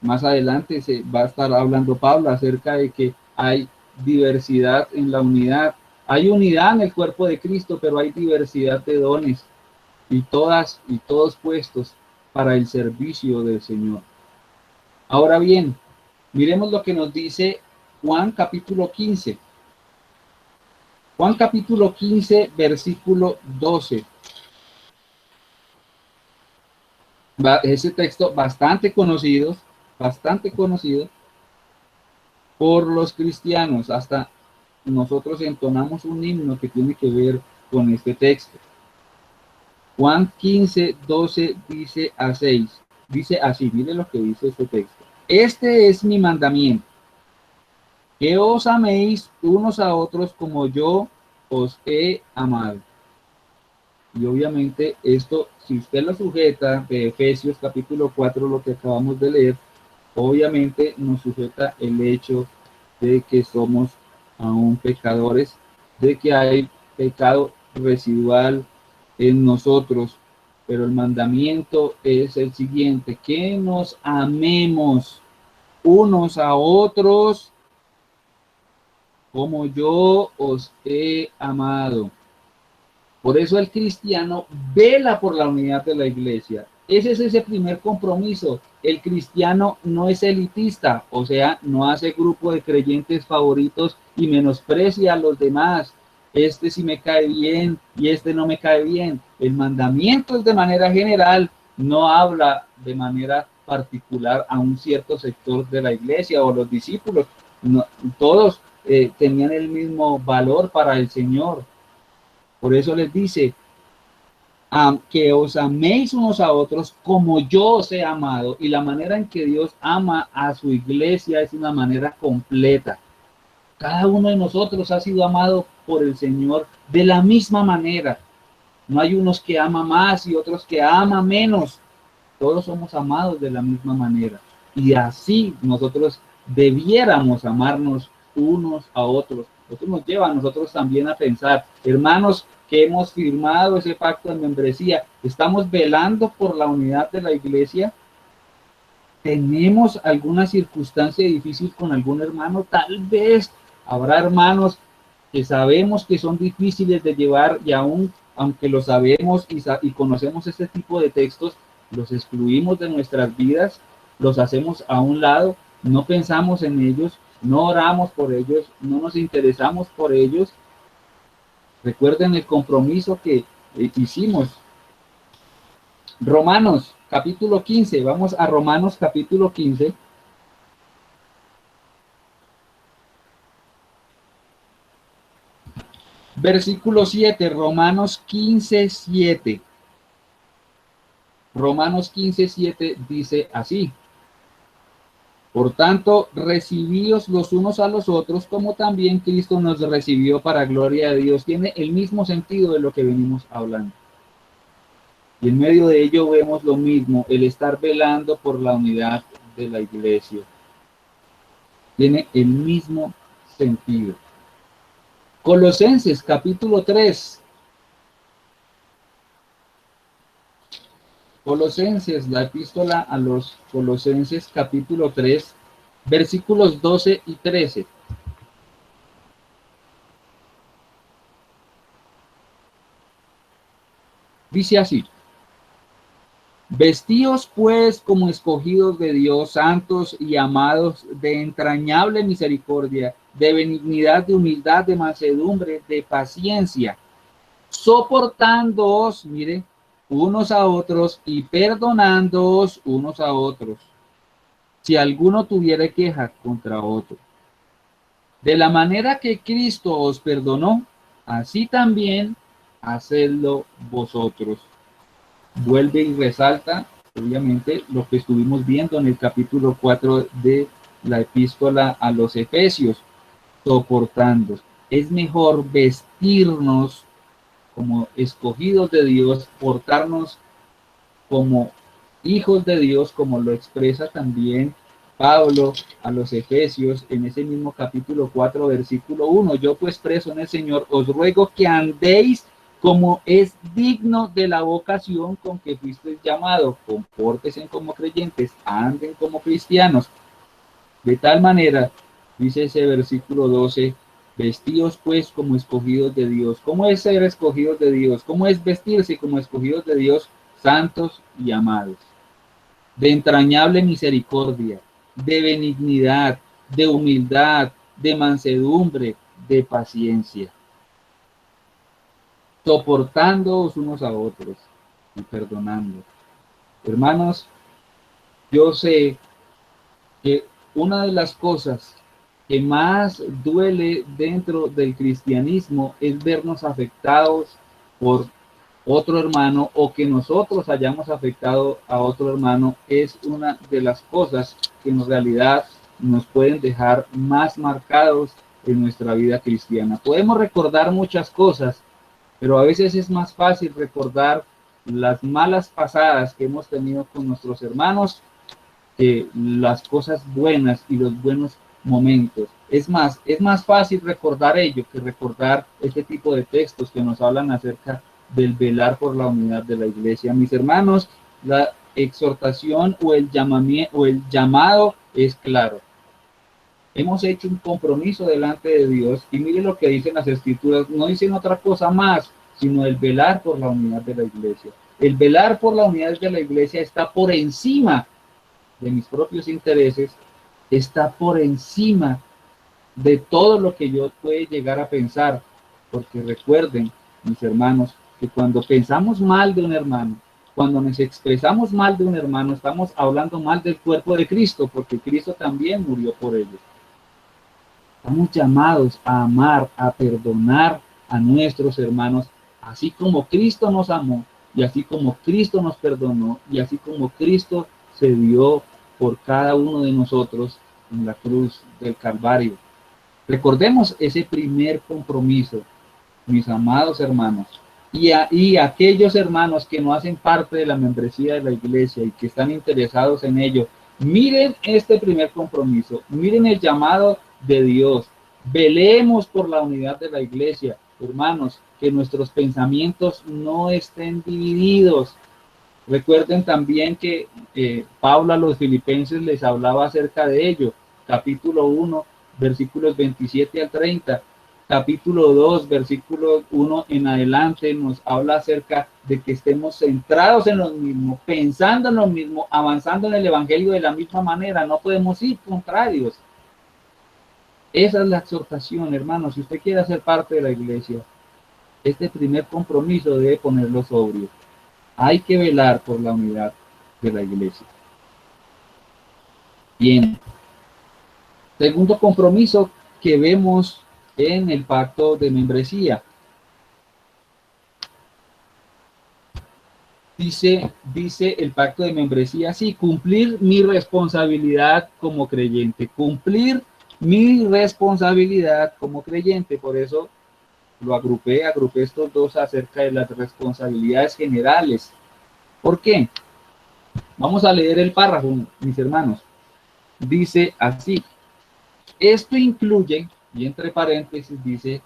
Más adelante se va a estar hablando Pablo acerca de que hay diversidad en la unidad. Hay unidad en el cuerpo de Cristo, pero hay diversidad de dones, y todos puestos para el servicio del Señor. Ahora bien, miremos lo que nos dice Juan capítulo 15. Juan capítulo 15, versículo 12. Ese texto bastante conocido por los cristianos. Hasta nosotros entonamos un himno que tiene que ver con este texto. Juan 15, 12 dice así, mire lo que dice este texto. Este es mi mandamiento, que os améis unos a otros como yo os he amado. Y obviamente esto, si usted lo sujeta de Efesios capítulo 4, lo que acabamos de leer, obviamente nos sujeta el hecho de que somos aún pecadores, de que hay pecado residual en nosotros, pero el mandamiento es el siguiente: que nos amemos unos a otros como yo os he amado. Por eso el cristiano vela por la unidad de la iglesia. Ese es ese primer compromiso. El cristiano no es elitista, o sea, no hace grupo de creyentes favoritos y menosprecia a los demás. Este sí me cae bien y este no me cae bien. El mandamiento es de manera general, no habla de manera particular a un cierto sector de la iglesia o los discípulos. No, todos tenían el mismo valor para el Señor. Por eso les dice, que os améis unos a otros como yo os he amado. Y la manera en que Dios ama a su iglesia es una manera completa. Cada uno de nosotros ha sido amado por el Señor de la misma manera. No hay unos que aman más y otros que aman menos. Todos somos amados de la misma manera. Y así nosotros debiéramos amarnos unos a otros. Esto nos lleva a nosotros también a pensar, hermanos, que hemos firmado ese pacto de membresía, estamos velando por la unidad de la iglesia. ¿Tenemos alguna circunstancia difícil con algún hermano? Tal vez habrá hermanos que sabemos que son difíciles de llevar y aún, aunque lo sabemos y conocemos este tipo de textos, los excluimos de nuestras vidas, los hacemos a un lado, no pensamos en ellos, no oramos por ellos, no nos interesamos por ellos. Recuerden el compromiso que hicimos. Romanos capítulo 15, vamos a Romanos capítulo 15. Versículo 7, Romanos 15, 7. Romanos 15, 7 dice así: por tanto, recibíos los unos a los otros, como también Cristo nos recibió para gloria de Dios. Tiene el mismo sentido de lo que venimos hablando. Y en medio de ello vemos lo mismo, el estar velando por la unidad de la iglesia. Tiene el mismo sentido. Colosenses capítulo 3. Colosenses, la epístola a los Colosenses capítulo 3, versículos 12 y 13. Dice así: vestíos pues como escogidos de Dios, santos y amados, de entrañable misericordia, de benignidad, de humildad, de mansedumbre, de paciencia, soportándoos, mire, unos a otros y perdonándoos unos a otros, si alguno tuviera queja contra otro. De la manera que Cristo os perdonó, así también hacedlo vosotros. Vuelve y resalta, obviamente, lo que estuvimos viendo en el capítulo 4 de la epístola a los Efesios, soportando. Es mejor vestirnos como escogidos de Dios, portarnos como hijos de Dios, como lo expresa también Pablo a los Efesios en ese mismo capítulo 4, versículo 1. Yo pues preso en el Señor, os ruego que andéis como es digno de la vocación con que fuisteis llamados, compórtense como creyentes, anden como cristianos. De tal manera, dice ese versículo 12, vestíos pues como escogidos de Dios. ¿Cómo es ser escogidos de Dios? ¿Cómo es vestirse como escogidos de Dios? Santos y amados, de entrañable misericordia, de benignidad, de humildad, de mansedumbre, de paciencia, soportándoos unos a otros y perdonando. Hermanos, yo sé que una de las cosas que más duele dentro del cristianismo es vernos afectados por otro hermano o que nosotros hayamos afectado a otro hermano. Es una de las cosas que en realidad nos pueden dejar más marcados en nuestra vida cristiana. Podemos recordar muchas cosas, pero a veces es más fácil recordar las malas pasadas que hemos tenido con nuestros hermanos que las cosas buenas y los buenos momentos. Es más fácil recordar ello que recordar este tipo de textos que nos hablan acerca del velar por la unidad de la iglesia. Mis hermanos, la exhortación o el llamamiento o el llamado es claro. Hemos hecho un compromiso delante de Dios y mire lo que dicen las Escrituras, no dicen otra cosa más, sino el velar por la unidad de la iglesia. El velar por la unidad de la iglesia está por encima de mis propios intereses, está por encima de todo lo que yo pueda llegar a pensar, porque recuerden, mis hermanos, que cuando pensamos mal de un hermano, cuando nos expresamos mal de un hermano, estamos hablando mal del cuerpo de Cristo, porque Cristo también murió por ellos. Estamos llamados a amar, a perdonar a nuestros hermanos, así como Cristo nos amó, y así como Cristo nos perdonó, y así como Cristo se dio por cada uno de nosotros en la cruz del Calvario. Recordemos ese primer compromiso, mis amados hermanos, y aquellos hermanos que no hacen parte de la membresía de la iglesia y que están interesados en ello, miren este primer compromiso, miren el llamado de Dios, velemos por la unidad de la iglesia, hermanos, que nuestros pensamientos no estén divididos. Recuerden también que Pablo a los filipenses les hablaba acerca de ello, capítulo 1, versículos 27 al 30, capítulo 2, versículo 1 en adelante, nos habla acerca de que estemos centrados en lo mismo, pensando en lo mismo, avanzando en el evangelio de la misma manera, no podemos ir contrarios. Esa es la exhortación, hermanos. Si usted quiere ser parte de la iglesia, este primer compromiso debe ponerlo sobrio. Hay que velar por la unidad de la iglesia. Bien. Segundo compromiso que vemos en el pacto de membresía. Dice el pacto de membresía así: cumplir mi responsabilidad como creyente. Cumplir mi responsabilidad como creyente. Por eso lo agrupé estos dos acerca de las responsabilidades generales. ¿Por qué? Vamos a leer el párrafo, mis hermanos. Dice así: esto incluye, y entre paréntesis dice,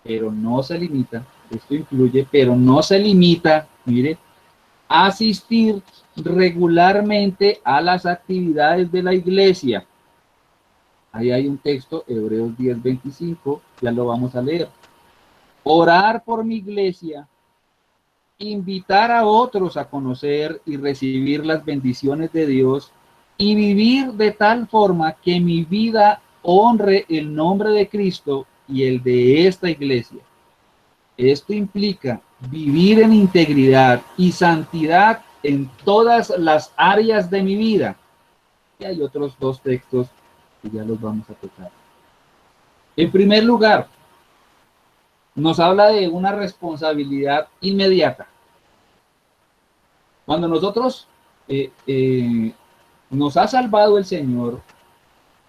pero no se limita, esto incluye, pero no se limita, mire, a asistir regularmente a las actividades de la iglesia. Ahí hay un texto, Hebreos 10:25, ya lo vamos a leer. Orar por mi iglesia, invitar a otros a conocer y recibir las bendiciones de Dios y vivir de tal forma que mi vida honre el nombre de Cristo y el de esta iglesia. Esto implica vivir en integridad y santidad en todas las áreas de mi vida. Y hay otros dos textos que ya los vamos a tocar. En primer lugar, nos habla de una responsabilidad inmediata. Cuando nosotros nos ha salvado el Señor,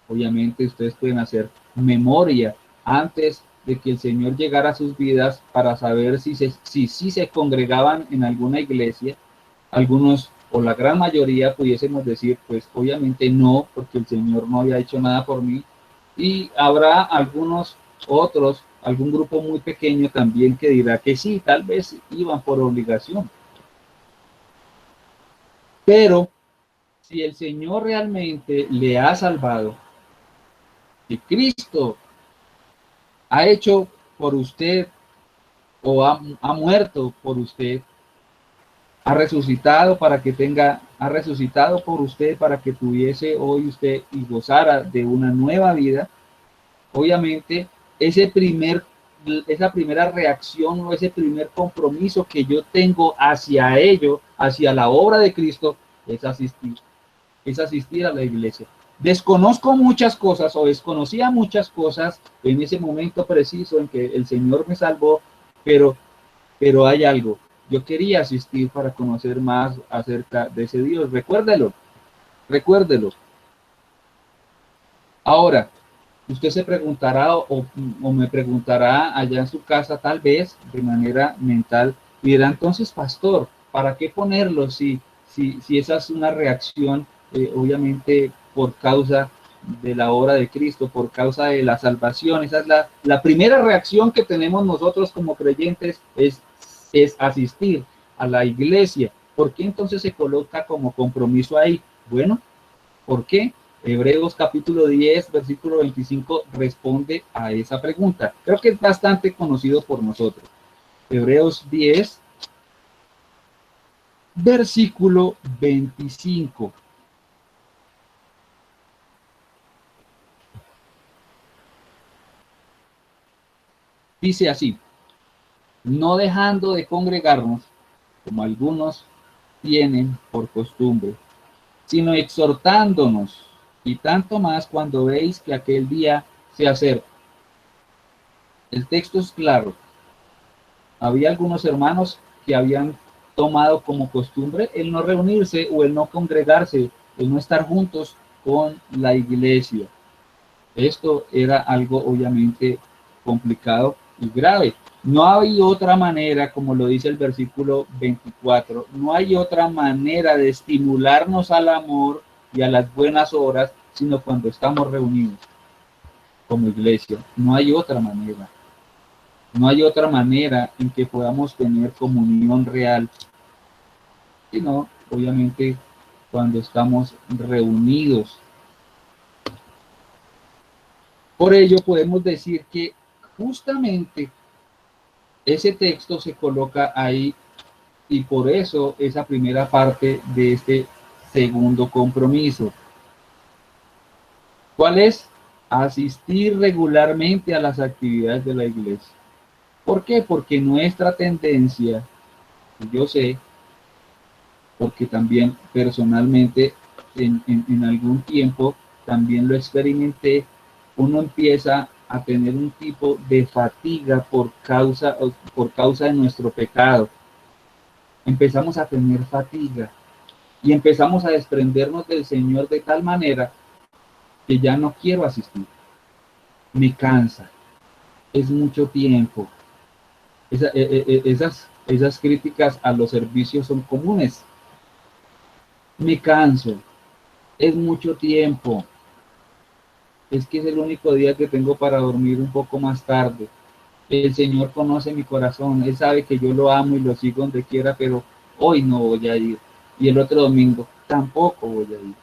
obviamente ustedes pueden hacer memoria antes de que el Señor llegara a sus vidas para saber si se congregaban en alguna iglesia. Algunos o la gran mayoría pudiésemos decir, pues obviamente no, porque el Señor no había hecho nada por mí. Y habrá algunos otros, algún grupo muy pequeño también que dirá que sí, tal vez iban por obligación. Pero si el Señor realmente le ha salvado, si Cristo ha hecho por usted o ha muerto por usted, ha resucitado ha resucitado por usted para que tuviese hoy usted y gozara de una nueva vida, obviamente esa primera reacción o ese primer compromiso que yo tengo hacia ello, hacia la obra de Cristo, es asistir a la iglesia. Desconozco muchas cosas o desconocía muchas cosas en ese momento preciso en que el Señor me salvó, pero hay algo. Yo quería asistir para conocer más acerca de ese Dios. Recuérdelo. Ahora, usted se preguntará o me preguntará allá en su casa, tal vez de manera mental, y dirá: entonces, pastor, ¿para qué ponerlo si esa es una reacción, obviamente, por causa de la obra de Cristo, por causa de la salvación? Esa es la primera reacción que tenemos nosotros como creyentes, es asistir a la iglesia. ¿Por qué entonces se coloca como compromiso ahí? Bueno, ¿por qué? Hebreos capítulo 10, versículo 25 responde a esa pregunta. Creo que es bastante conocido por nosotros. Hebreos 10, versículo 25. Dice así: no dejando de congregarnos, como algunos tienen por costumbre, sino exhortándonos, y tanto más cuando veis que aquel día se acerca. El texto es claro. Había algunos hermanos que habían tomado como costumbre el no reunirse o el no congregarse, el no estar juntos con la iglesia. Esto era algo obviamente complicado y grave. No hay otra manera, como lo dice el versículo 24, no hay otra manera de estimularnos al amor y a las buenas obras, sino cuando estamos reunidos como iglesia. No hay otra manera. No hay otra manera en que podamos tener comunión real, sino obviamente cuando estamos reunidos. Por ello podemos decir que justamente ese texto se coloca ahí y por eso esa primera parte de este segundo compromiso. ¿Cuál es? Asistir regularmente a las actividades de la iglesia. ¿Por qué? Porque nuestra tendencia, yo sé, porque también personalmente en algún tiempo también lo experimenté, uno empieza a tener un tipo de fatiga por causa de nuestro pecado. Empezamos a tener fatiga y empezamos a desprendernos del Señor de tal manera que ya no quiero asistir. Me cansa, es mucho tiempo. Esas críticas a los servicios son comunes. Me canso, es mucho tiempo. Es que es el único día que tengo para dormir un poco más tarde. El Señor conoce mi corazón, Él sabe que yo lo amo y lo sigo donde quiera, pero hoy no voy a ir. Y el otro domingo tampoco voy a ir.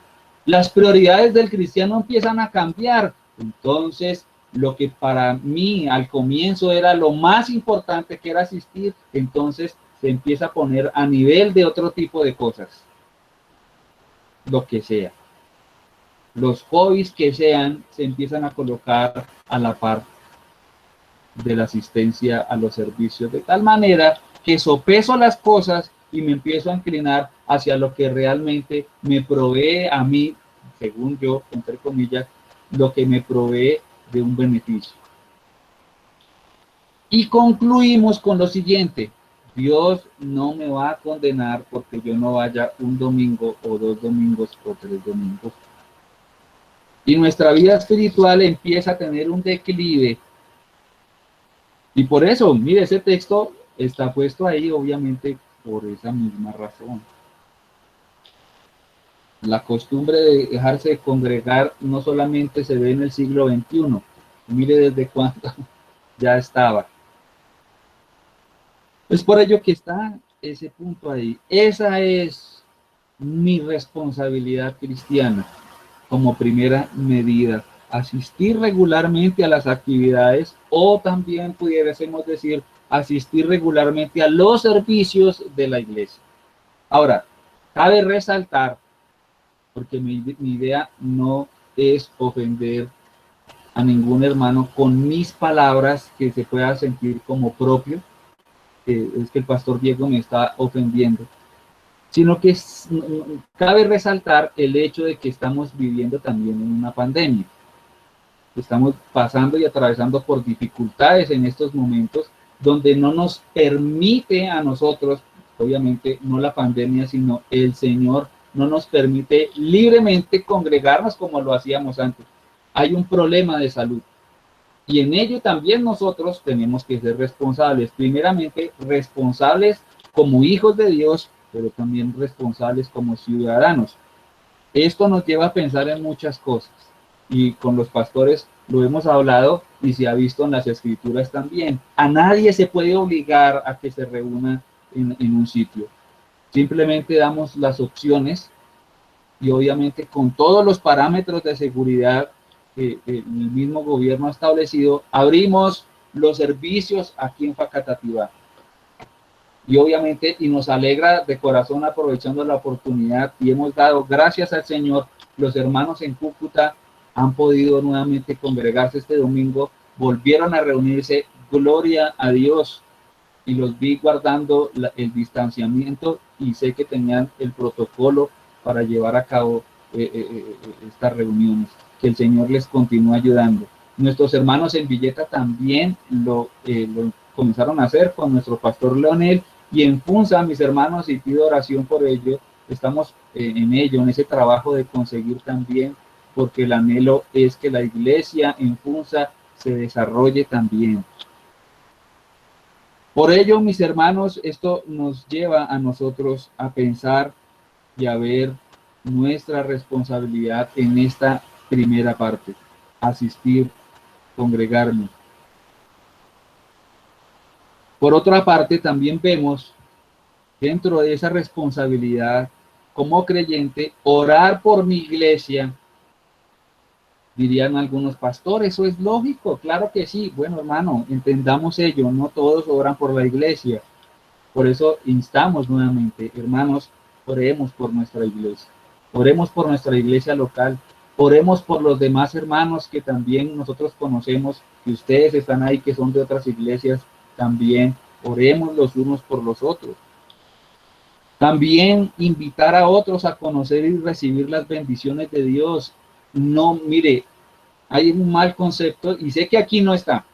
Las prioridades del cristiano empiezan a cambiar. Entonces, lo que para mí al comienzo era lo más importante, que era asistir, entonces se empieza a poner a nivel de otro tipo de cosas. Lo que sea. Los hobbies que sean se empiezan a colocar a la par de la asistencia a los servicios, de tal manera que sopeso las cosas y me empiezo a inclinar hacia lo que realmente me provee a mí, según yo, entre comillas, lo que me provee de un beneficio. Y concluimos con lo siguiente: Dios no me va a condenar porque yo no vaya un domingo o 2 domingos o 3 domingos. Y nuestra vida espiritual empieza a tener un declive. Y por eso, mire, ese texto está puesto ahí, obviamente, por esa misma razón. La costumbre de dejarse de congregar no solamente se ve en el siglo XXI, mire desde cuándo ya estaba. Es por ello que está ese punto ahí. Esa es mi responsabilidad cristiana como primera medida. Asistir regularmente a las actividades, o también pudiésemos decir asistir regularmente a los servicios de la iglesia. Ahora, cabe resaltar, porque mi idea no es ofender a ningún hermano con mis palabras que se pueda sentir como propio, es que el pastor Diego me está ofendiendo, sino que cabe resaltar el hecho de que estamos viviendo también en una pandemia. Estamos pasando y atravesando por dificultades en estos momentos donde no nos permite a nosotros, obviamente no la pandemia, sino el Señor no nos permite libremente congregarnos como lo hacíamos antes. Hay un problema de salud y en ello también nosotros tenemos que ser responsables, primeramente responsables como hijos de Dios, pero también responsables como ciudadanos. Esto nos lleva a pensar en muchas cosas y con los pastores lo hemos hablado y se ha visto en las escrituras también. A nadie se puede obligar a que se reúna en un sitio. Simplemente damos las opciones y obviamente con todos los parámetros de seguridad que el mismo gobierno ha establecido, abrimos los servicios aquí en Facatativá. Y obviamente, y nos alegra de corazón aprovechando la oportunidad, y hemos dado gracias al Señor, los hermanos en Cúcuta han podido nuevamente congregarse este domingo, volvieron a reunirse, gloria a Dios, y los vi guardando el distanciamiento, y sé que tenían el protocolo para llevar a cabo estas reuniones. Que el Señor les continúe ayudando. Nuestros hermanos en Villeta también lo comenzaron a hacer con nuestro pastor Leonel, y en Funza, mis hermanos, y pido oración por ello, estamos en ello, en ese trabajo de conseguir también, porque el anhelo es que la iglesia en Funza se desarrolle también. Por ello, mis hermanos, esto nos lleva a nosotros a pensar y a ver nuestra responsabilidad en esta primera parte: asistir, congregarnos. Por otra parte, también vemos dentro de esa responsabilidad como creyente, orar por mi iglesia. Dirían algunos pastores, eso es lógico, claro que sí. Bueno, hermano, entendamos ello, no todos oran por la iglesia. Por eso instamos nuevamente, hermanos, oremos por nuestra iglesia. Oremos por nuestra iglesia local. Oremos por los demás hermanos que también nosotros conocemos, que ustedes están ahí, que son de otras iglesias también. Oremos los unos por los otros. También invitar a otros a conocer y recibir las bendiciones de Dios. No, mire, hay un mal concepto, y sé que aquí no está.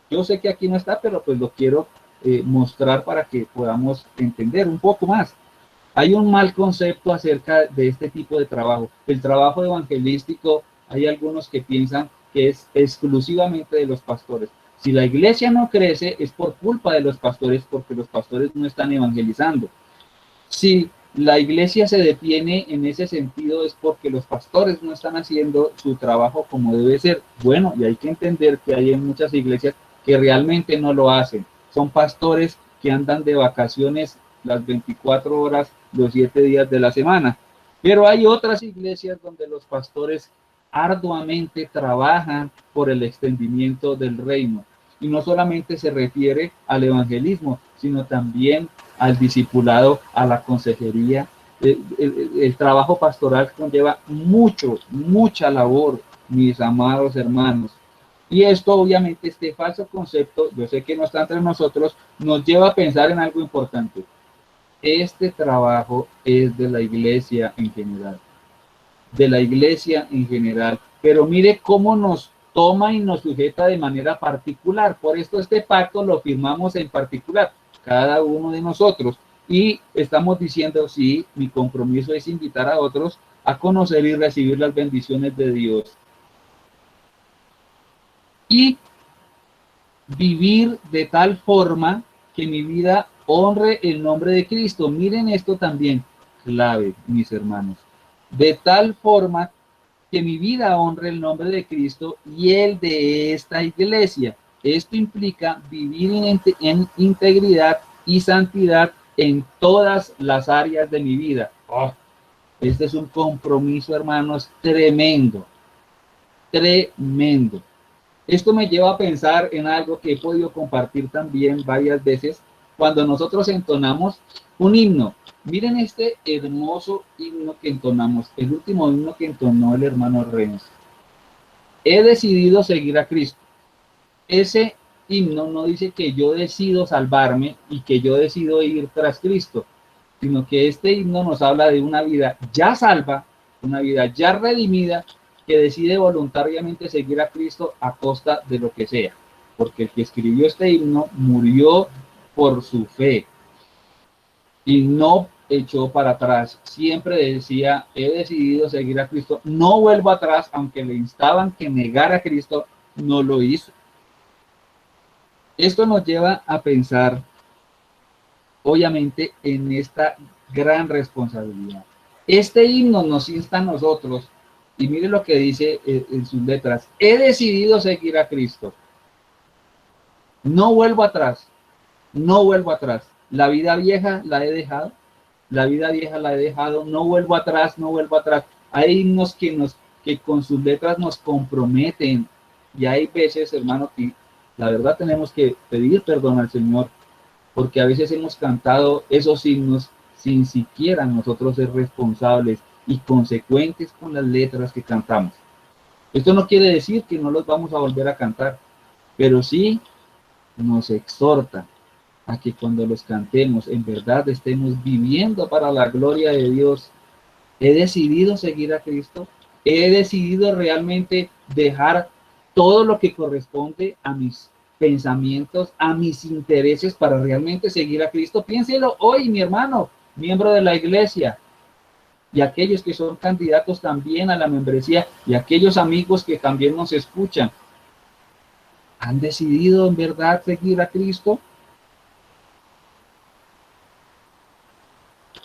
Yo sé que aquí no está, pero pues lo quiero mostrar para que podamos entender un poco más. Hay un mal concepto acerca de este tipo de trabajo. El trabajo evangelístico, hay algunos que piensan que es exclusivamente de los pastores. Si la iglesia no crece, es por culpa de los pastores, porque los pastores no están evangelizando. Si la iglesia se detiene en ese sentido, es porque los pastores no están haciendo su trabajo como debe ser. Bueno, y hay que entender que hay en muchas iglesias que realmente no lo hacen. Son pastores que andan de vacaciones las 24 horas, los 7 días de la semana. Pero hay otras iglesias donde los pastores arduamente trabajan por el extendimiento del reino. Y no solamente se refiere al evangelismo, sino también al discipulado, a la consejería. El trabajo pastoral conlleva mucha labor, mis amados hermanos. Y esto, obviamente, este falso concepto, yo sé que no está entre nosotros, nos lleva a pensar en algo importante. Este trabajo es de la iglesia en general. De la iglesia en general. Pero mire cómo nos toma y nos sujeta de manera particular. Por esto este pacto lo firmamos en particular, cada uno de nosotros. Y estamos diciendo, sí, mi compromiso es invitar a otros a conocer y recibir las bendiciones de Dios. Y vivir de tal forma que mi vida honre el nombre de Cristo. Miren esto también, clave, mis hermanos. De tal forma que mi vida honre el nombre de Cristo y el de esta iglesia. Esto implica vivir en integridad y santidad en todas las áreas de mi vida. Este es un compromiso, hermanos, tremendo. Tremendo. Esto me lleva a pensar en algo que he podido compartir también varias veces cuando nosotros entonamos un himno. Miren este hermoso himno que entonamos, el último himno que entonó el hermano Renzo. He decidido seguir a Cristo. Ese himno no dice que yo decido salvarme y que yo decido ir tras Cristo, sino que este himno nos habla de una vida ya salva, una vida ya redimida, que decide voluntariamente seguir a Cristo a costa de lo que sea, porque el que escribió este himno murió por su fe y no echó para atrás. Siempre decía, he decidido seguir a Cristo, no vuelvo atrás, aunque le instaban que negara a Cristo, no lo hizo. Esto nos lleva a pensar, obviamente, en esta gran responsabilidad. Este himno nos insta a nosotros, y mire lo que dice en sus letras: he decidido seguir a Cristo. No vuelvo atrás, no vuelvo atrás. La vida vieja la he dejado, la vida vieja la he dejado, no vuelvo atrás, no vuelvo atrás. Hay himnos que con sus letras nos comprometen, y hay veces, hermano, que la verdad tenemos que pedir perdón al Señor, porque a veces hemos cantado esos himnos sin siquiera nosotros ser responsables y consecuentes con las letras que cantamos. Esto no quiere decir que no los vamos a volver a cantar, pero sí nos exhorta a que cuando los cantemos en verdad estemos viviendo para la gloria de Dios. He decidido seguir a Cristo, he decidido realmente dejar todo lo que corresponde a mis pensamientos, a mis intereses para realmente seguir a Cristo. Piénselo hoy, mi hermano, miembro de la iglesia, y aquellos que son candidatos también a la membresía, y aquellos amigos que también nos escuchan. ¿Han decidido en verdad seguir a Cristo?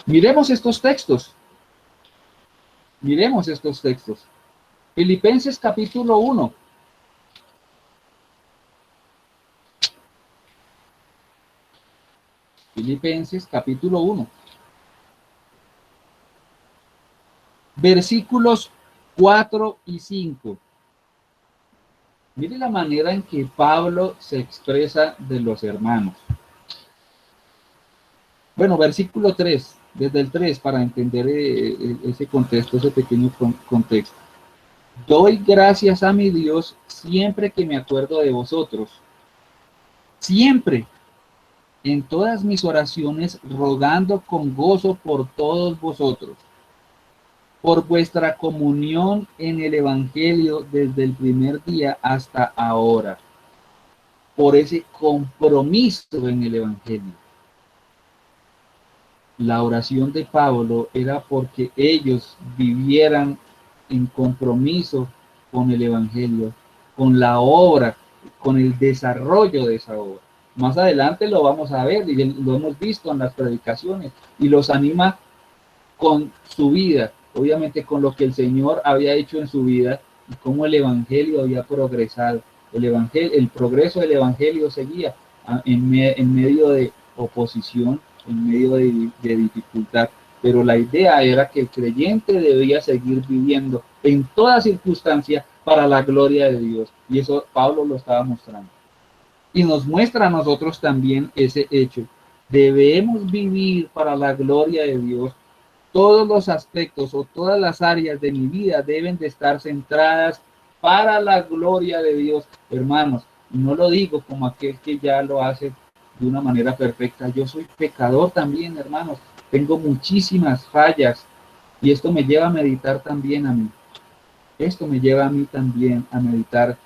Miremos estos textos. Miremos estos textos. Filipenses capítulo 1. Filipenses capítulo 1. Versículos 4 y 5. Mire la manera en que Pablo se expresa de los hermanos. Bueno, versículo 3, desde el 3, para entender ese contexto, ese pequeño contexto. Doy gracias a mi Dios siempre que me acuerdo de vosotros. Siempre, en todas mis oraciones, rogando con gozo por todos vosotros, por vuestra comunión en el Evangelio desde el primer día hasta ahora, por ese compromiso en el Evangelio. La oración de Pablo era porque ellos vivieran en compromiso con el Evangelio, con la obra, con el desarrollo de esa obra. Más adelante lo vamos a ver y lo hemos visto en las predicaciones, y los anima con su vida, obviamente con lo que el Señor había hecho en su vida y cómo el Evangelio había progresado. El progreso del Evangelio seguía en medio de oposición, en medio de dificultad, pero la idea era que el creyente debía seguir viviendo en toda circunstancia para la gloria de Dios, y eso Pablo lo estaba mostrando. Y nos muestra a nosotros también ese hecho. Debemos vivir para la gloria de Dios. Todos los aspectos o todas las áreas de mi vida deben de estar centradas para la gloria de Dios, hermanos. Y no lo digo como aquel que ya lo hace de una manera perfecta. Yo soy pecador también, hermanos. Tengo muchísimas fallas, y esto me lleva a meditar también a mí. Esto me lleva a mí también a meditar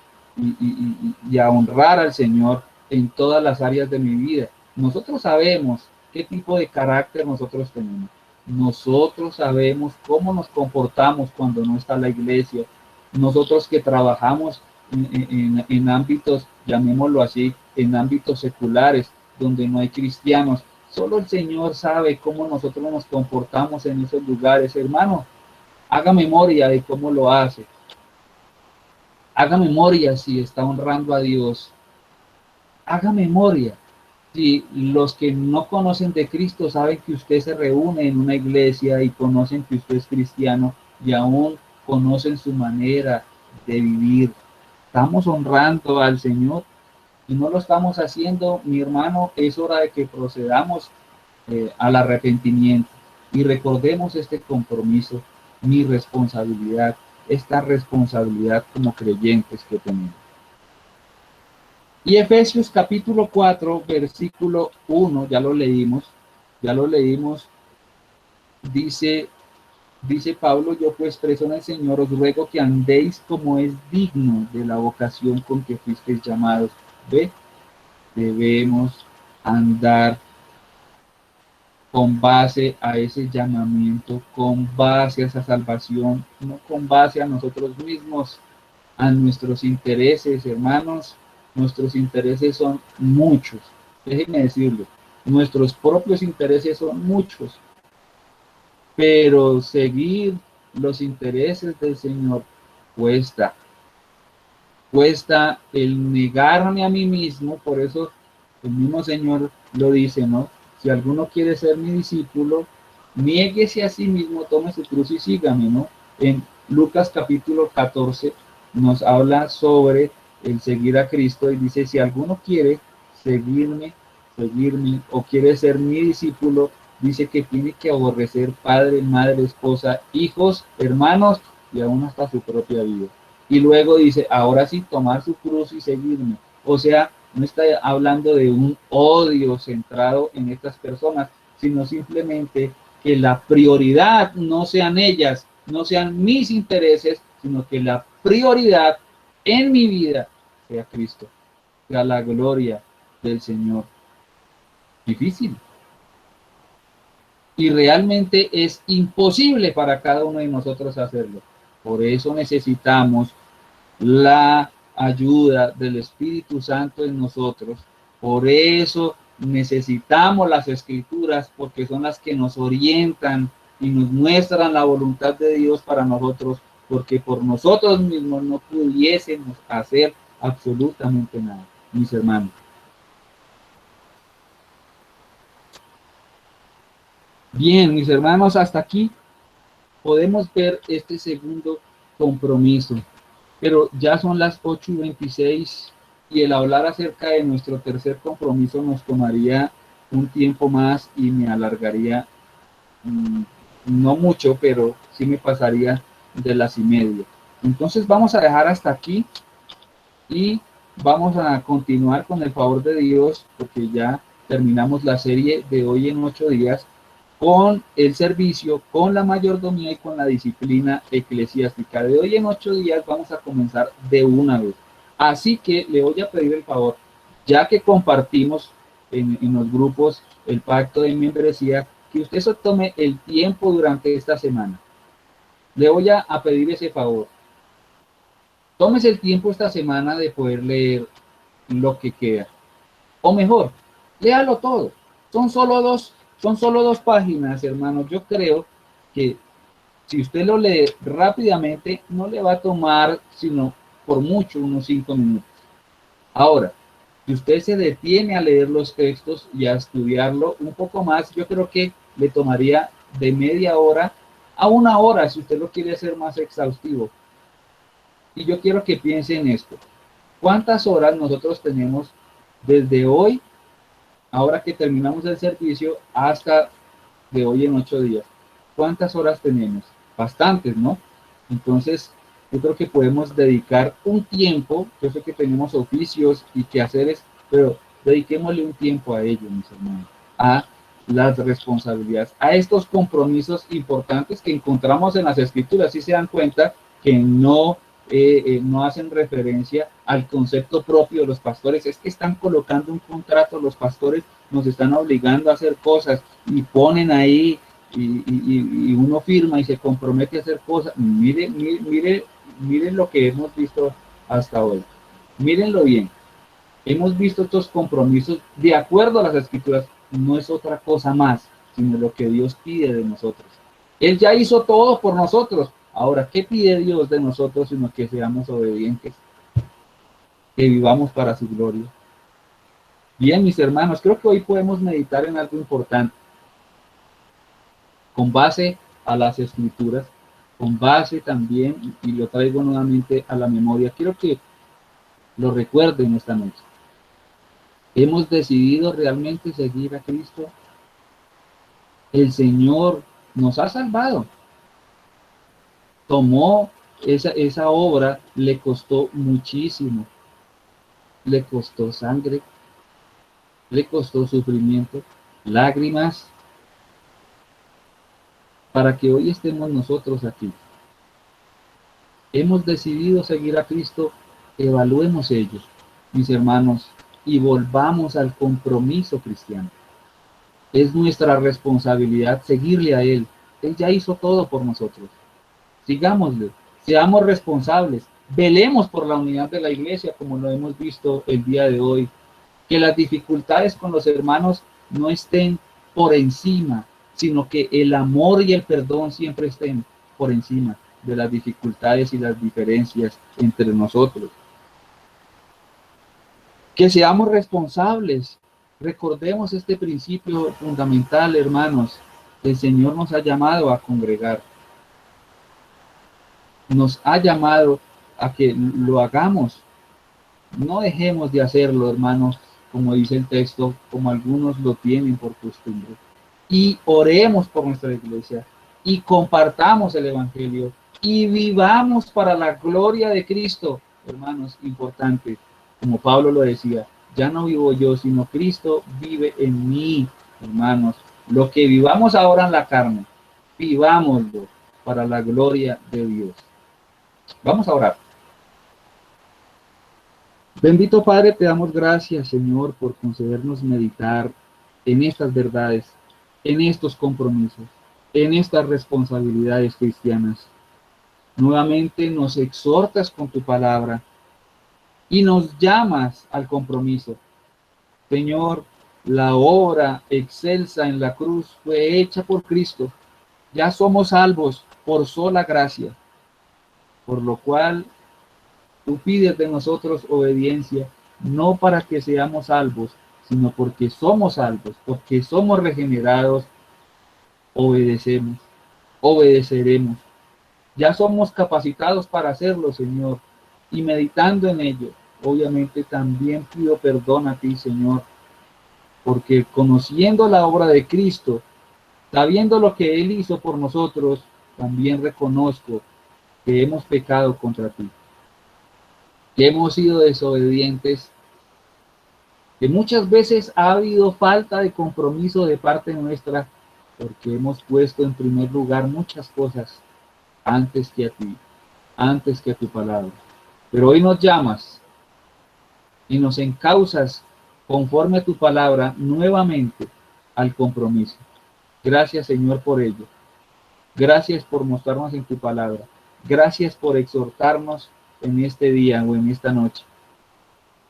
y a honrar al Señor en todas las áreas de mi vida. Nosotros sabemos qué tipo de carácter nosotros tenemos. Nosotros sabemos cómo nos comportamos cuando no está la iglesia. Nosotros que trabajamos en ámbitos, llamémoslo así, en ámbitos seculares, donde no hay cristianos. Solo el Señor sabe cómo nosotros nos comportamos en esos lugares, hermano. Haga memoria de cómo lo hace. Haga memoria si está honrando a Dios. Haga memoria si los que no conocen de Cristo saben que usted se reúne en una iglesia y conocen que usted es cristiano y aún conocen su manera de vivir. Estamos honrando al Señor y no lo estamos haciendo, mi hermano. Es hora de que procedamos al arrepentimiento y recordemos este compromiso, mi responsabilidad, esta responsabilidad como creyentes que tenemos. Y Efesios capítulo 4, versículo 1, ya lo leímos, dice Pablo: yo pues preso en el Señor os ruego que andéis como es digno de la vocación con que fuisteis llamados. ¿Ve? Debemos andar con base a ese llamamiento, con base a esa salvación, no con base a nosotros mismos, a nuestros intereses, hermanos. Nuestros intereses son muchos, déjenme decirlo, nuestros propios intereses son muchos, pero seguir los intereses del Señor cuesta el negarme a mí mismo. Por eso el mismo Señor lo dice, ¿no? Si alguno quiere ser mi discípulo, niéguese a sí mismo, tome su cruz y sígame, ¿no? En Lucas capítulo 14 nos habla sobre el seguir a Cristo y dice, si alguno quiere seguirme o quiere ser mi discípulo, dice que tiene que aborrecer padre, madre, esposa, hijos, hermanos y aún hasta su propia vida. Y luego dice, ahora sí, tomar su cruz y seguirme. O sea, no está hablando de un odio centrado en estas personas, sino simplemente que la prioridad no sean ellas, no sean mis intereses, sino que la prioridad en mi vida sea Cristo, sea la gloria del Señor. Difícil. Y realmente es imposible para cada uno de nosotros hacerlo. Por eso necesitamos la ayuda del Espíritu Santo en nosotros. Por eso necesitamos las Escrituras, porque son las que nos orientan y nos muestran la voluntad de Dios para nosotros, porque por nosotros mismos no pudiésemos hacer absolutamente nada, mis hermanos. Bien, mis hermanos, hasta aquí podemos ver este segundo compromiso. Pero ya son las 8:26 y el hablar acerca de nuestro tercer compromiso nos tomaría un tiempo más y me alargaría, no mucho, pero sí me pasaría de las 1:30. Entonces vamos a dejar hasta aquí y vamos a continuar con el favor de Dios, porque ya terminamos la serie de hoy en 8 días con el servicio, con la mayordomía y con la disciplina eclesiástica. De hoy en 8 días vamos a comenzar de una vez. Así que le voy a pedir el favor, ya que compartimos en los grupos el pacto de membresía, que usted se tome el tiempo durante esta semana. Le voy a pedir ese favor. Tómese el tiempo esta semana de poder leer lo que queda. O mejor, léalo todo. Son solo dos páginas, hermanos. Yo creo que si usted lo lee rápidamente, no le va a tomar, sino por mucho, unos 5 minutos. Ahora, si usted se detiene a leer los textos y a estudiarlo un poco más, yo creo que le tomaría de media hora a 1 hora, si usted lo quiere hacer más exhaustivo. Y yo quiero que piense en esto. ¿Cuántas horas nosotros tenemos desde hoy, ahora que terminamos el servicio, hasta de hoy en 8 días? ¿Cuántas horas tenemos? Bastantes, ¿no? Entonces, yo creo que podemos dedicar un tiempo. Yo sé que tenemos oficios y quehaceres, pero dediquémosle un tiempo a ello, mis hermanos, a las responsabilidades, a estos compromisos importantes que encontramos en las Escrituras. Si se dan cuenta que no hacen referencia al concepto propio de los pastores, es que están colocando un contrato, los pastores nos están obligando a hacer cosas y ponen ahí y uno firma y se compromete a hacer cosas. Miren lo que hemos visto hasta hoy. Mírenlo bien. Hemos visto estos compromisos de acuerdo a las Escrituras, no es otra cosa más, sino lo que Dios pide de nosotros. Él ya hizo todo por nosotros. Ahora, ¿qué pide Dios de nosotros sino que seamos obedientes? Que vivamos para su gloria. Bien, mis hermanos, creo que hoy podemos meditar en algo importante. Con base a las Escrituras, con base también, y lo traigo nuevamente a la memoria, quiero que lo recuerden esta noche. Hemos decidido realmente seguir a Cristo. El Señor nos ha salvado. Tomó esa obra, le costó muchísimo. Le costó sangre, le costó sufrimiento, lágrimas, para que hoy estemos nosotros aquí. Hemos decidido seguir a Cristo, evaluemos ellos, mis hermanos, y volvamos al compromiso cristiano. Es nuestra responsabilidad seguirle a Él. Él ya hizo todo por nosotros. Sigámosle, seamos responsables, velemos por la unidad de la iglesia, como lo hemos visto el día de hoy. Que las dificultades con los hermanos no estén por encima, sino que el amor y el perdón siempre estén por encima de las dificultades y las diferencias entre nosotros. Que seamos responsables. Recordemos este principio fundamental, hermanos. El Señor nos ha llamado a congregar, nos ha llamado a que lo hagamos. No dejemos de hacerlo, hermanos, como dice el texto, como algunos lo tienen por costumbre. Y oremos por nuestra iglesia y compartamos el Evangelio y vivamos para la gloria de Cristo. Hermanos, importante, como Pablo lo decía, ya no vivo yo, sino Cristo vive en mí. Hermanos, lo que vivamos ahora en la carne, vivámoslo para la gloria de Dios. Vamos a orar. Bendito Padre, te damos gracias, Señor, por concedernos meditar en estas verdades, en estos compromisos, en estas responsabilidades cristianas. Nuevamente nos exhortas con tu palabra y nos llamas al compromiso. Señor, la obra excelsa en la cruz fue hecha por Cristo. Ya somos salvos por sola gracia, por lo cual tú pides de nosotros obediencia, no para que seamos salvos, sino porque somos salvos, porque somos regenerados, obedecemos, obedeceremos. Ya somos capacitados para hacerlo, Señor, y meditando en ello, obviamente también pido perdón a ti, Señor, porque conociendo la obra de Cristo, sabiendo lo que Él hizo por nosotros, también reconozco que hemos pecado contra ti, que hemos sido desobedientes, que muchas veces ha habido falta de compromiso de parte nuestra, porque hemos puesto en primer lugar muchas cosas antes que a ti, antes que a tu palabra. Pero hoy nos llamas y nos encauzas conforme a tu palabra nuevamente al compromiso. Gracias, Señor, por ello. Gracias por mostrarnos en tu palabra. Gracias por exhortarnos en este día o en esta noche.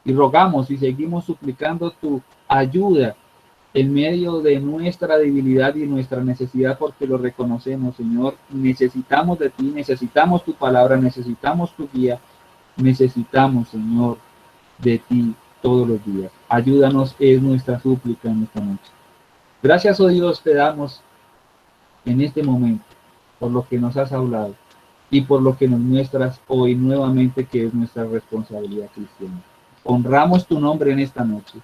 Y rogamos y seguimos suplicando tu ayuda en medio de nuestra debilidad y nuestra necesidad, porque lo reconocemos, Señor. Necesitamos de ti, necesitamos tu palabra, necesitamos tu guía, necesitamos, Señor, de ti todos los días. Ayúdanos, es nuestra súplica en esta noche. Gracias, oh Dios, te damos en este momento por lo que nos has hablado y por lo que nos muestras hoy nuevamente que es nuestra responsabilidad cristiana. Honramos tu nombre en esta noche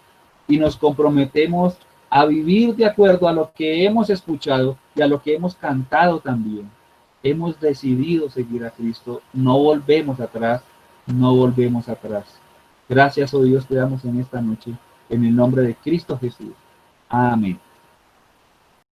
y nos comprometemos a vivir de acuerdo a lo que hemos escuchado y a lo que hemos cantado también. Hemos decidido seguir a Cristo, no volvemos atrás, no volvemos atrás. Gracias, oh Dios, te damos en esta noche, en el nombre de Cristo Jesús. Amén.